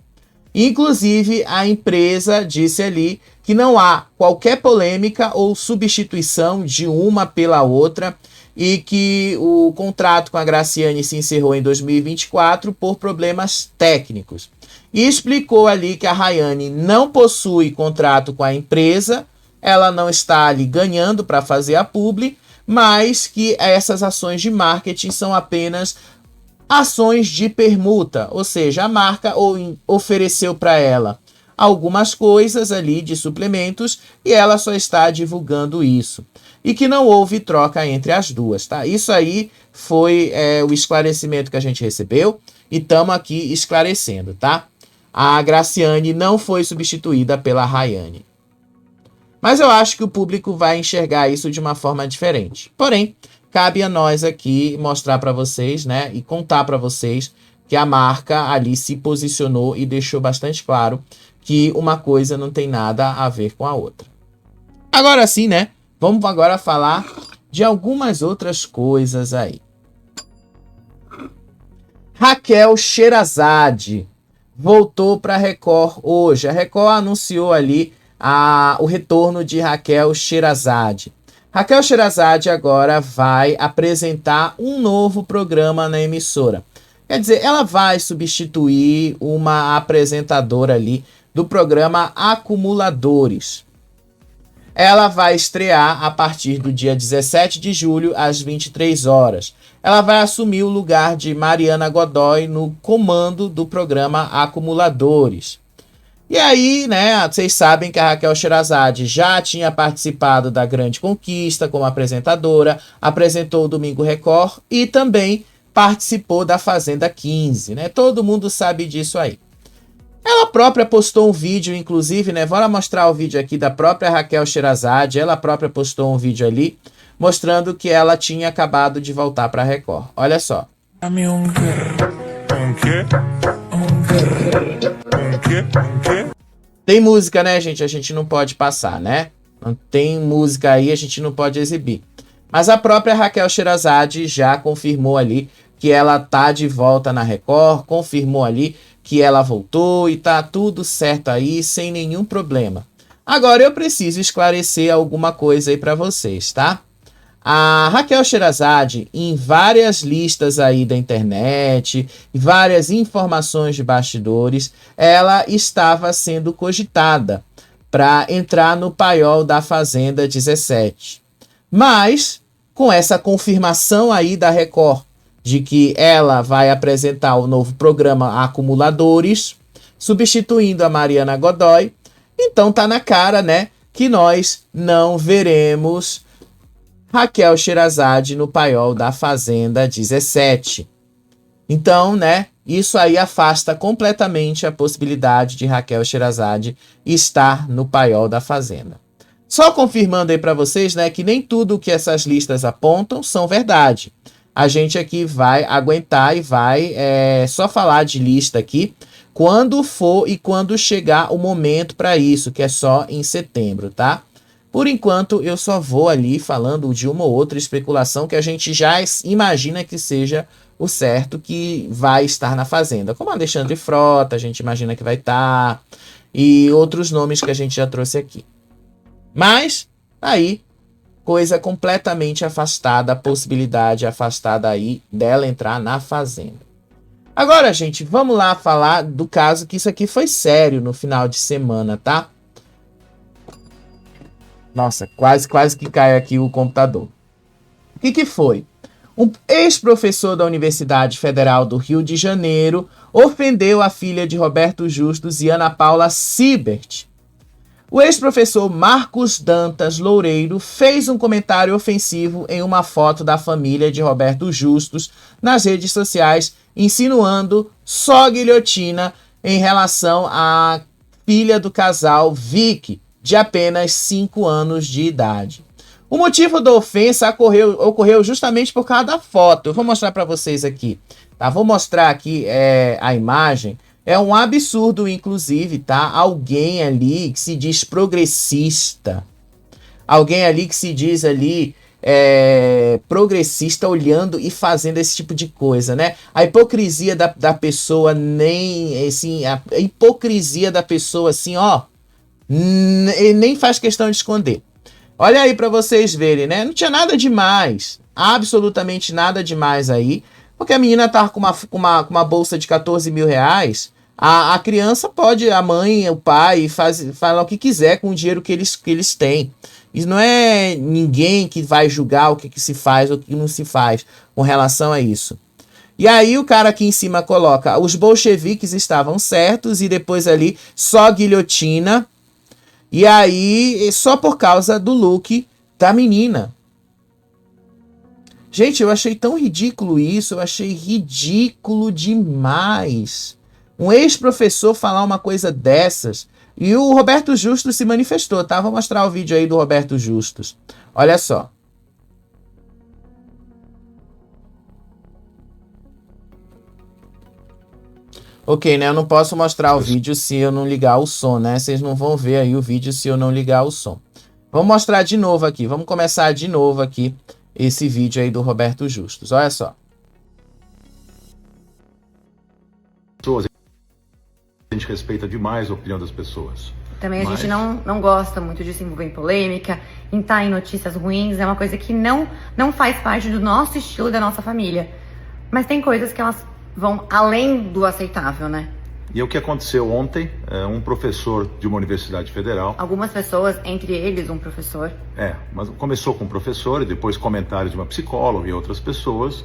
Inclusive, a empresa disse ali que não há qualquer polêmica ou substituição de uma pela outra e que o contrato com a Graciane se encerrou em 2024 por problemas técnicos. E explicou ali que a Rayane não possui contrato com a empresa, ela não está ali ganhando para fazer a publi, mas que essas ações de marketing são apenas ações de permuta, ou seja, a marca ofereceu para ela algumas coisas ali de suplementos e ela só está divulgando isso. E que não houve troca entre as duas, tá? Isso aí foi o esclarecimento que a gente recebeu e estamos aqui esclarecendo, tá? A Graciane não foi substituída pela Rayane. Mas eu acho que o público vai enxergar isso de uma forma diferente. Porém, cabe a nós aqui mostrar para vocês, né, e contar para vocês que a marca ali se posicionou e deixou bastante claro que uma coisa não tem nada a ver com a outra. Agora sim, né, vamos agora falar de algumas outras coisas aí. Raquel Sherazade voltou para a Record hoje. A Record anunciou ali o retorno de Raquel Sherazade. Raquel Sherazade agora vai apresentar um novo programa na emissora. Quer dizer, ela vai substituir uma apresentadora ali do programa Acumuladores. Ela vai estrear a partir do dia 17 de julho, às 23 horas. Ela vai assumir o lugar de Mariana Godoy no comando do programa Acumuladores. E aí, né, vocês sabem que a Raquel Sherazade já tinha participado da Grande Conquista como apresentadora, apresentou o Domingo Record e também participou da Fazenda 15, né? Todo mundo sabe disso aí. Ela própria postou um vídeo, inclusive, né? Bora mostrar o vídeo aqui da própria Raquel Sherazade. Ela própria postou um vídeo ali, mostrando que ela tinha acabado de voltar para a Record. Olha só. Tem música, né, gente? A gente não pode passar, né? Não tem música aí, a gente não pode exibir. Mas a própria Raquel Sherazade já confirmou ali que ela tá de volta na Record, confirmou ali que ela voltou e tá tudo certo aí, sem nenhum problema. Agora eu preciso esclarecer alguma coisa aí para vocês, tá? A Raquel Sherazade, em várias listas aí da internet, várias informações de bastidores, ela estava sendo cogitada para entrar no paiol da Fazenda 17. Mas, com essa confirmação aí da Record de que ela vai apresentar o novo programa Acumuladores, substituindo a Mariana Godoy, então tá na cara, né, que nós não veremos Raquel Sherazade no paiol da Fazenda 17. Então, né, isso aí afasta completamente a possibilidade de Raquel Sherazade estar no paiol da Fazenda. Só confirmando aí para vocês, né, que nem tudo que essas listas apontam são verdade. A gente aqui vai aguentar e vai só falar de lista aqui quando for e quando chegar o momento para isso, que é só em setembro, tá? Por enquanto, eu só vou ali falando de uma ou outra especulação que a gente já imagina que seja o certo que vai estar na Fazenda. Como Alexandre Frota, a gente imagina que vai estar, e outros nomes que a gente já trouxe aqui. Mas, aí, coisa completamente afastada, a possibilidade afastada aí dela entrar na Fazenda. Agora, gente, vamos lá falar do caso que isso aqui foi sério no final de semana, tá? Nossa, quase que cai aqui o computador. O que foi? Um ex-professor da Universidade Federal do Rio de Janeiro ofendeu a filha de Roberto Justus e Ana Paula Sibert. O ex-professor Marcos Dantas Loureiro fez um comentário ofensivo em uma foto da família de Roberto Justus nas redes sociais, insinuando só guilhotina em relação à filha do casal Vicky, de apenas 5 anos de idade. O motivo da ofensa ocorreu justamente por causa da foto. Eu vou mostrar para vocês aqui, tá? Vou mostrar aqui a imagem. É um absurdo, inclusive, tá? Alguém ali que se diz progressista, alguém ali que se diz ali progressista, olhando e fazendo esse tipo de coisa, né? A hipocrisia da pessoa, nem assim, a hipocrisia da pessoa, assim, ó, nem faz questão de esconder. Olha aí para vocês verem, né? Não tinha nada demais, absolutamente nada demais aí, porque a menina tá com uma bolsa de 14 mil reais. A criança pode, a mãe, o pai, falar o que quiser com o dinheiro que eles têm. Isso não é ninguém que vai julgar o que se faz ou o que não se faz com relação a isso. E aí o cara aqui em cima coloca: os bolcheviques estavam certos, e depois ali só guilhotina. E aí só por causa do look da menina. Gente, eu achei tão ridículo isso, eu achei ridículo demais. Um ex-professor falar uma coisa dessas E o Roberto Justus se manifestou, tá? Vou mostrar o vídeo aí do Roberto Justus. Olha só. Ok, né? Eu não posso mostrar o vídeo se eu não ligar o som, né? Vocês não vão ver aí o vídeo se eu não ligar o som. Vamos mostrar de novo aqui. Vamos começar de novo aqui esse vídeo aí do Roberto Justus. Olha só. A gente respeita demais a opinião das pessoas. Também a gente não gosta muito de se envolver em polêmica, em estar em notícias ruins. É uma coisa que não faz parte do nosso estilo, da nossa família. Mas tem coisas que elas vão além do aceitável, né? E o que aconteceu ontem, um professor de uma universidade federal... Algumas pessoas, entre eles um professor... mas começou com um professor e depois comentários de uma psicóloga e outras pessoas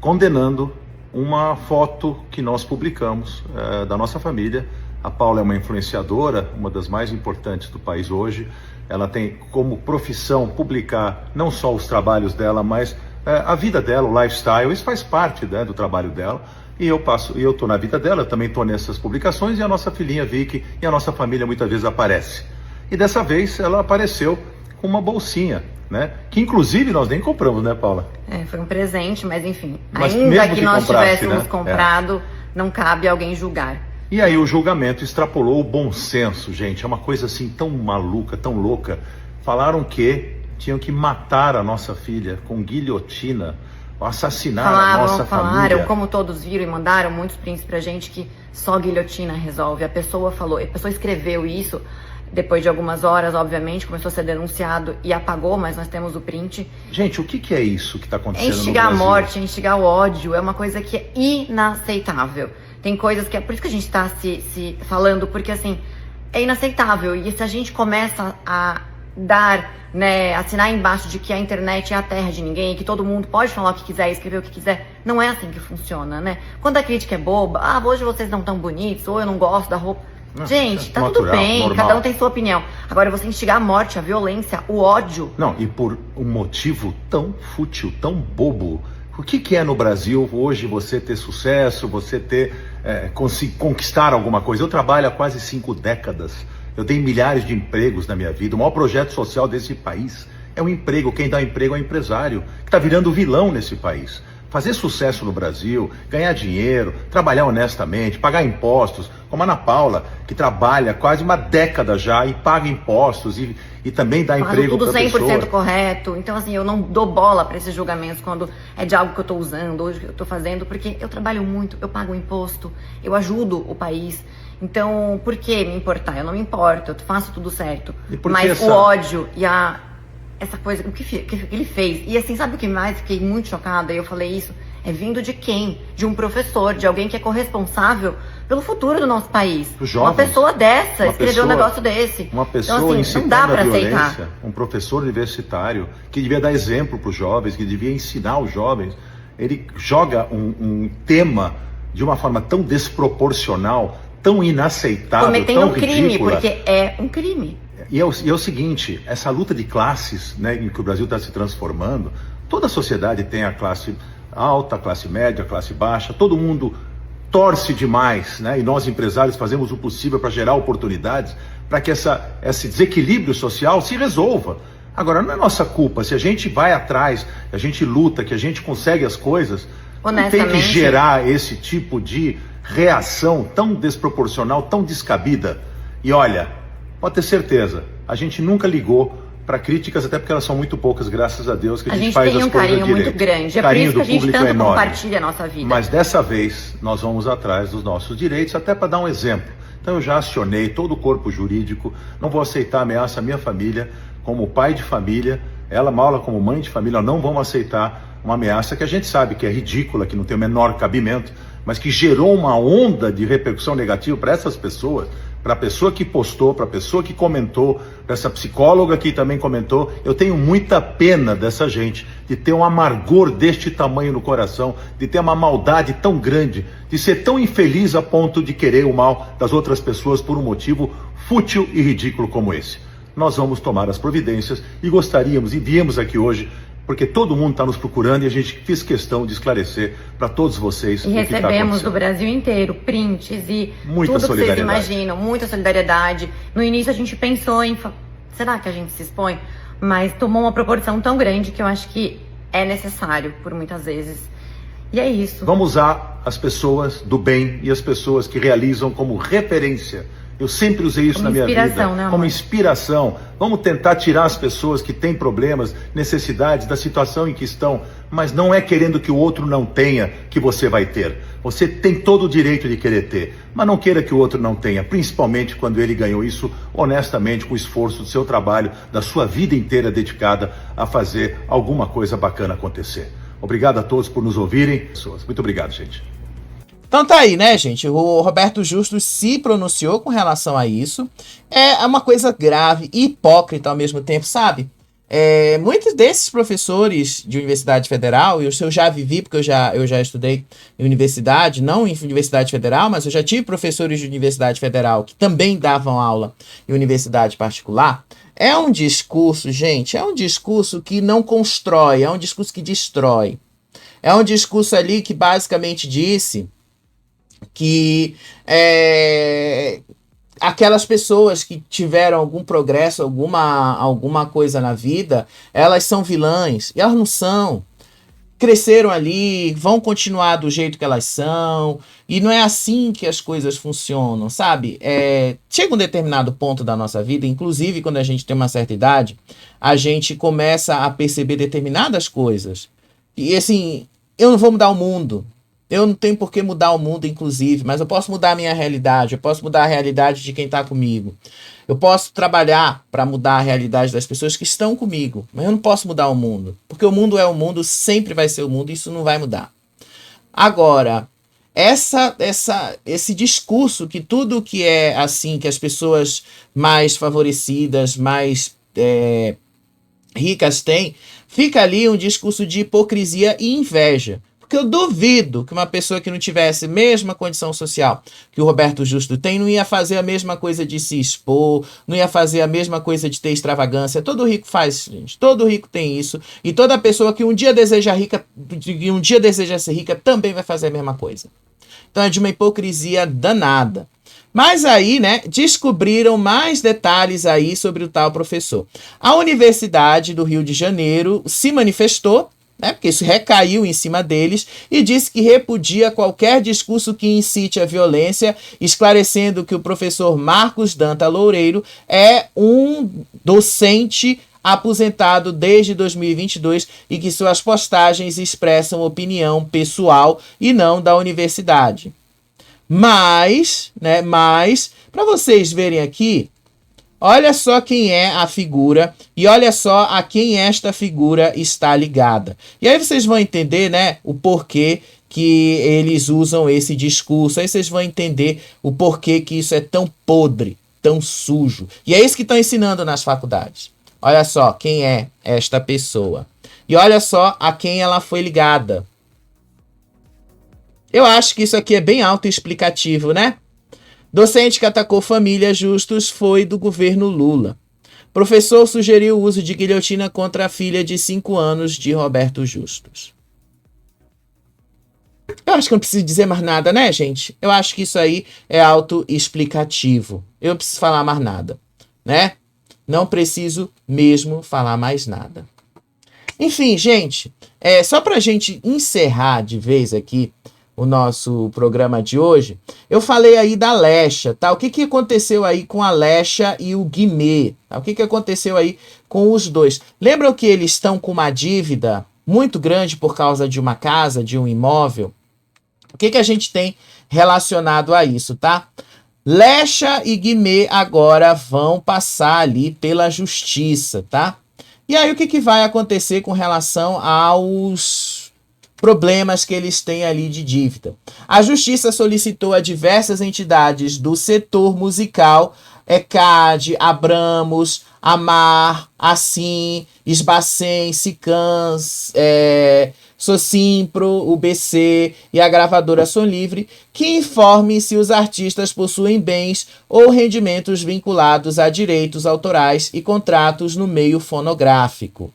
condenando uma foto que nós publicamos da nossa família. A Paula é uma influenciadora, uma das mais importantes do país hoje. Ela tem como profissão publicar não só os trabalhos dela, mas a vida dela, o lifestyle. Isso faz parte, né, do trabalho dela. E eu estou na vida dela, eu também estou nessas publicações, e a nossa filhinha Vicky e a nossa família muitas vezes aparece. E dessa vez ela apareceu com uma bolsinha, né? Que inclusive nós nem compramos, né, Paula? Foi um presente, mas enfim, Mas ainda que nós tivéssemos, né, comprado, não cabe alguém julgar. E aí o julgamento extrapolou o bom senso, gente. É uma coisa assim tão maluca, tão louca. Falaram que tinham que matar a nossa filha com guilhotina, assassinar a nossa família. Falaram, como todos viram e mandaram muitos prints pra gente, que só guilhotina resolve. A pessoa escreveu isso, depois de algumas horas, obviamente, começou a ser denunciado e apagou, mas nós temos o print. Gente, o que é isso que tá acontecendo no Brasil? Instigar a morte, instigar o ódio, é uma coisa que é inaceitável. Tem coisas que é por isso que a gente tá se falando, porque assim, é inaceitável. E se a gente começa a dar, né, assinar embaixo de que a internet é a terra de ninguém, que todo mundo pode falar o que quiser, escrever o que quiser, não é assim que funciona, né? Quando a crítica é boba, hoje vocês não estão bonitos, ou eu não gosto da roupa. Gente, tá tudo bem, normal. Cada um tem sua opinião. Agora, você instigar a morte, a violência, o ódio... Não, e por um motivo tão fútil, tão bobo. O que é no Brasil hoje você ter sucesso, você ter conquistar alguma coisa? Eu trabalho há quase 5 décadas. Eu dei milhares de empregos na minha vida. O maior projeto social desse país é o emprego. Quem dá emprego é o empresário, que está virando vilão nesse país. Fazer sucesso no Brasil, ganhar dinheiro, trabalhar honestamente, pagar impostos, como a Ana Paula, que trabalha quase uma década já e paga impostos e também dá emprego para a pessoa. Tudo 100% correto. Então, assim, eu não dou bola para esses julgamentos quando é de algo que eu estou usando, hoje que eu estou fazendo, porque eu trabalho muito, eu pago imposto, eu ajudo o país. Então, por que me importar? Eu não me importo, eu faço tudo certo. Mas o ódio e essa coisa, o que ele fez, e assim, sabe o que mais? Fiquei muito chocada, e eu falei isso, é vindo de quem? De um professor, de alguém que é corresponsável pelo futuro do nosso país. Jovens, uma pessoa dessa escreveu um negócio desse. Uma pessoa então, assim, incitando não dá pra a violência, aceitar. Um professor universitário que devia dar exemplo para os jovens, que devia ensinar os jovens. Ele joga um tema de uma forma tão desproporcional, tão inaceitável, cometendo tão um crime, ridícula. porque é um crime. E é o seguinte, essa luta de classes, né, em que o Brasil está se transformando, toda a sociedade tem a classe alta, a classe média, a classe baixa, todo mundo torce demais, né, e nós empresários fazemos o possível para gerar oportunidades para que esse desequilíbrio social se resolva. Agora, não é nossa culpa, se a gente vai atrás, a gente luta, que a gente consegue as coisas, não tem que gerar esse tipo de reação tão desproporcional, tão descabida. E olha, pode ter certeza, a gente nunca ligou para críticas, até porque elas são muito poucas, graças a Deus, que a gente faz as coisas direito. A gente tem um carinho muito grande, é por isso que a gente tanto compartilha a nossa vida. Mas dessa vez, nós vamos atrás dos nossos direitos, até para dar um exemplo. Então eu já acionei todo o corpo jurídico, não vou aceitar ameaça à minha família, como pai de família, ela, Maula, como mãe de família, não vamos aceitar uma ameaça que a gente sabe que é ridícula, que não tem o menor cabimento, mas que gerou uma onda de repercussão negativa para essas pessoas, para a pessoa que postou, para a pessoa que comentou, para essa psicóloga que também comentou. Eu tenho muita pena dessa gente, de ter um amargor deste tamanho no coração, de ter uma maldade tão grande, de ser tão infeliz a ponto de querer o mal das outras pessoas por um motivo fútil e ridículo como esse. Nós vamos tomar as providências e gostaríamos, e viemos aqui hoje, porque todo mundo está nos procurando e a gente fez questão de esclarecer para todos vocês o que está acontecendo. E recebemos do Brasil inteiro prints e tudo que vocês imaginam, muita solidariedade, No início a gente pensou em, será que a gente se expõe? Mas tomou uma proporção tão grande que eu acho que é necessário por muitas vezes. E é isso. Vamos usar as pessoas do bem e as pessoas que realizam como referência. Eu sempre usei isso Como na minha vida, inspiração, né, amor? como inspiração. Vamos tentar tirar as pessoas que têm problemas, necessidades da situação em que estão, mas não é querendo que o outro não tenha que você vai ter. Você tem todo o direito de querer ter, mas não queira que o outro não tenha, principalmente quando ele ganhou isso honestamente, com o esforço do seu trabalho, da sua vida inteira dedicada a fazer alguma coisa bacana acontecer. Obrigado a todos por nos ouvirem. Muito obrigado, gente. Então tá aí, né, gente? O Roberto Justus se pronunciou com relação a isso. É uma coisa grave e hipócrita ao mesmo tempo, sabe? Muitos desses professores de universidade federal, e eu já vivi, porque eu já estudei em universidade, não em universidade federal, mas eu já tive professores de universidade federal que também davam aula em universidade particular. É um discurso, gente, é um discurso que não constrói, é um discurso que destrói. É um discurso ali que basicamente disse que aquelas pessoas que tiveram algum progresso, alguma coisa na vida, elas são vilãs. E elas não são. Cresceram ali, vão continuar do jeito que elas são. E não é assim que as coisas funcionam, sabe? Chega um determinado ponto da nossa vida, inclusive quando a gente tem uma certa idade, a gente começa a perceber determinadas coisas. E assim, eu não vou mudar o mundo. Eu não tenho por que mudar o mundo, inclusive, mas eu posso mudar a minha realidade, eu posso mudar a realidade de quem está comigo. Eu posso trabalhar para mudar a realidade das pessoas que estão comigo, mas eu não posso mudar o mundo, porque o mundo é o mundo, sempre vai ser o mundo, e isso não vai mudar. Agora, esse discurso que tudo que é assim, que as pessoas mais favorecidas, mais ricas têm, fica ali um discurso de hipocrisia e inveja. Porque eu duvido que uma pessoa que não tivesse a mesma condição social que o Roberto Justo tem, não ia fazer a mesma coisa de se expor, não ia fazer a mesma coisa de ter extravagância. Todo rico faz, gente. Todo rico tem isso. E toda pessoa que um dia deseja ser rica também vai fazer a mesma coisa. Então é de uma hipocrisia danada. Mas aí, né, descobriram mais detalhes aí sobre o tal professor. A Universidade do Rio de Janeiro se manifestou, porque isso recaiu em cima deles, e disse que repudia qualquer discurso que incite a violência, esclarecendo que o professor Marcos Danta Loureiro é um docente aposentado desde 2022 e que suas postagens expressam opinião pessoal e não da universidade. Mas, para vocês verem aqui, olha só quem é a figura e olha só a quem esta figura está ligada. E aí vocês vão entender, né, o porquê que eles usam esse discurso. Aí vocês vão entender o porquê que isso é tão podre, tão sujo. E é isso que estão ensinando nas faculdades. Olha só quem é esta pessoa. E olha só a quem ela foi ligada. Eu acho que isso aqui é bem autoexplicativo, né? Docente que atacou família Justus foi do governo Lula. Professor sugeriu o uso de guilhotina contra a filha de 5 anos de Roberto Justus. Eu acho que não preciso dizer mais nada, né, gente? Eu acho que isso aí é autoexplicativo. Eu não preciso falar mais nada, né? Não preciso mesmo falar mais nada. Enfim, gente, só pra gente encerrar de vez aqui o nosso programa de hoje, eu falei aí da Lecha, tá? O que aconteceu aí com a Lecha e o Guimê? Tá? O que aconteceu aí com os dois? Lembram que eles estão com uma dívida muito grande por causa de uma casa, de um imóvel? O que a gente tem relacionado a isso, tá? Lecha e Guimê agora vão passar ali pela justiça, tá? E aí o que vai acontecer com relação aos problemas que eles têm ali de dívida? A justiça solicitou a diversas entidades do setor musical, ECAD, Abramos, Amar, Assim, Esbacen, Sicans, Socimpro, UBC e a gravadora Som Livre, que informe se os artistas possuem bens ou rendimentos vinculados a direitos autorais e contratos no meio fonográfico.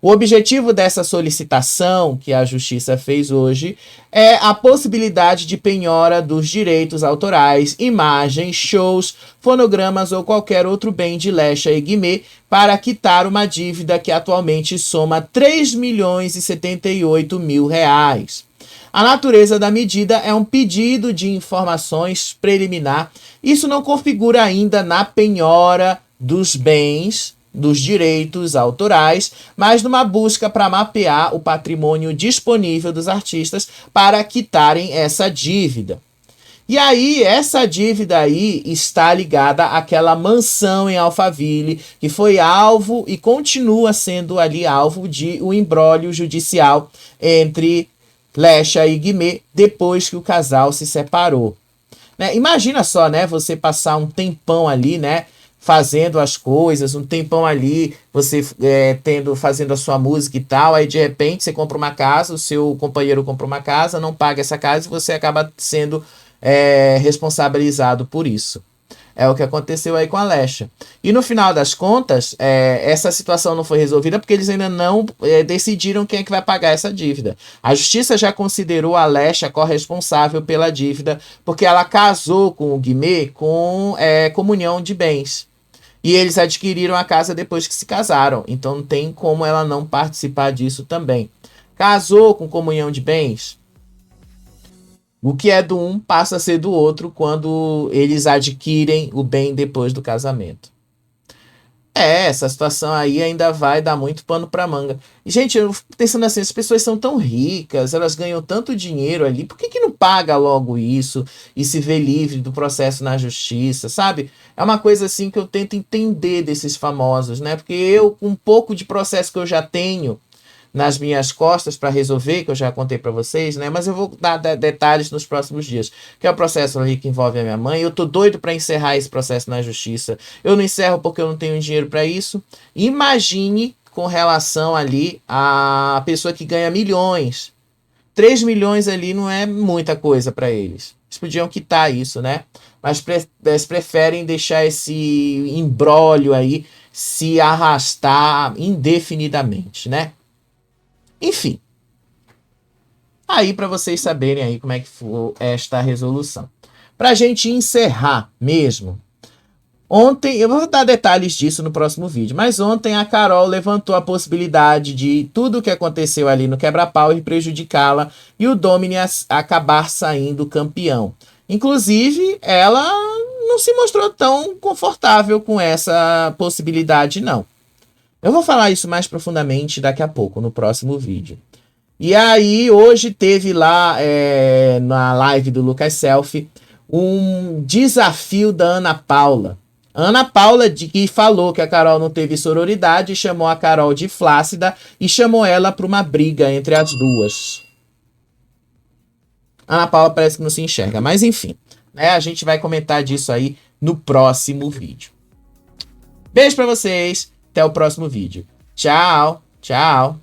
O objetivo dessa solicitação que a Justiça fez hoje é a possibilidade de penhora dos direitos autorais, imagens, shows, fonogramas ou qualquer outro bem de Lecha e Guimê para quitar uma dívida que atualmente soma 3.078.000 reais. A natureza da medida é um pedido de informações preliminar. Isso não configura ainda na penhora dos bens, dos direitos autorais, mas numa busca para mapear o patrimônio disponível dos artistas para quitarem essa dívida. E aí, essa dívida aí está ligada àquela mansão em Alphaville, que foi alvo e continua sendo ali alvo de um imbróglio judicial entre Lecha e Guimê depois que o casal se separou. Né? Imagina só, né, você passar um tempão ali, né, fazendo as coisas, um tempão ali, você fazendo a sua música e tal, aí de repente você compra uma casa, o seu companheiro compra uma casa, não paga essa casa e você acaba sendo responsabilizado por isso. É o que aconteceu aí com a Lecha. E no final das contas, essa situação não foi resolvida porque eles ainda não decidiram quem é que vai pagar essa dívida. A Justiça já considerou a Lecha corresponsável pela dívida porque ela casou com o Guimê com comunhão de bens. E eles adquiriram a casa depois que se casaram. Então não tem como ela não participar disso também. Casou com comunhão de bens? O que é do um passa a ser do outro quando eles adquirem o bem depois do casamento. Essa situação aí ainda vai dar muito pano pra manga. E, gente, eu fico pensando assim, as pessoas são tão ricas, elas ganham tanto dinheiro ali, por que não paga logo isso e se vê livre do processo na justiça, sabe? É uma coisa assim que eu tento entender desses famosos, né? Porque eu, com um pouco de processo que eu já tenho nas minhas costas para resolver, que eu já contei para vocês, né? Mas eu vou dar detalhes nos próximos dias. Que é o processo ali que envolve a minha mãe. Eu tô doido para encerrar esse processo na justiça. Eu não encerro porque eu não tenho dinheiro para isso. Imagine com relação ali a pessoa que ganha milhões. 3 milhões ali não é muita coisa para eles. Eles podiam quitar isso, né? Mas eles preferem deixar esse imbróglio aí se arrastar indefinidamente, né? Enfim, aí para vocês saberem aí como é que foi esta resolução. Para a gente encerrar mesmo, ontem, eu vou dar detalhes disso no próximo vídeo, mas ontem a Carol levantou a possibilidade de tudo o que aconteceu ali no quebra-pau e prejudicá-la e o Domini acabar saindo campeão. Inclusive, ela não se mostrou tão confortável com essa possibilidade, não. Eu vou falar isso mais profundamente daqui a pouco, no próximo vídeo. E aí, hoje teve lá, na live do Lucas Selfie, um desafio da Ana Paula. Ana Paula que falou que a Carol não teve sororidade, chamou a Carol de flácida e chamou ela para uma briga entre as duas. Ana Paula parece que não se enxerga, mas enfim, né, a gente vai comentar disso aí no próximo vídeo. Beijo para vocês! Até o próximo vídeo. Tchau, tchau.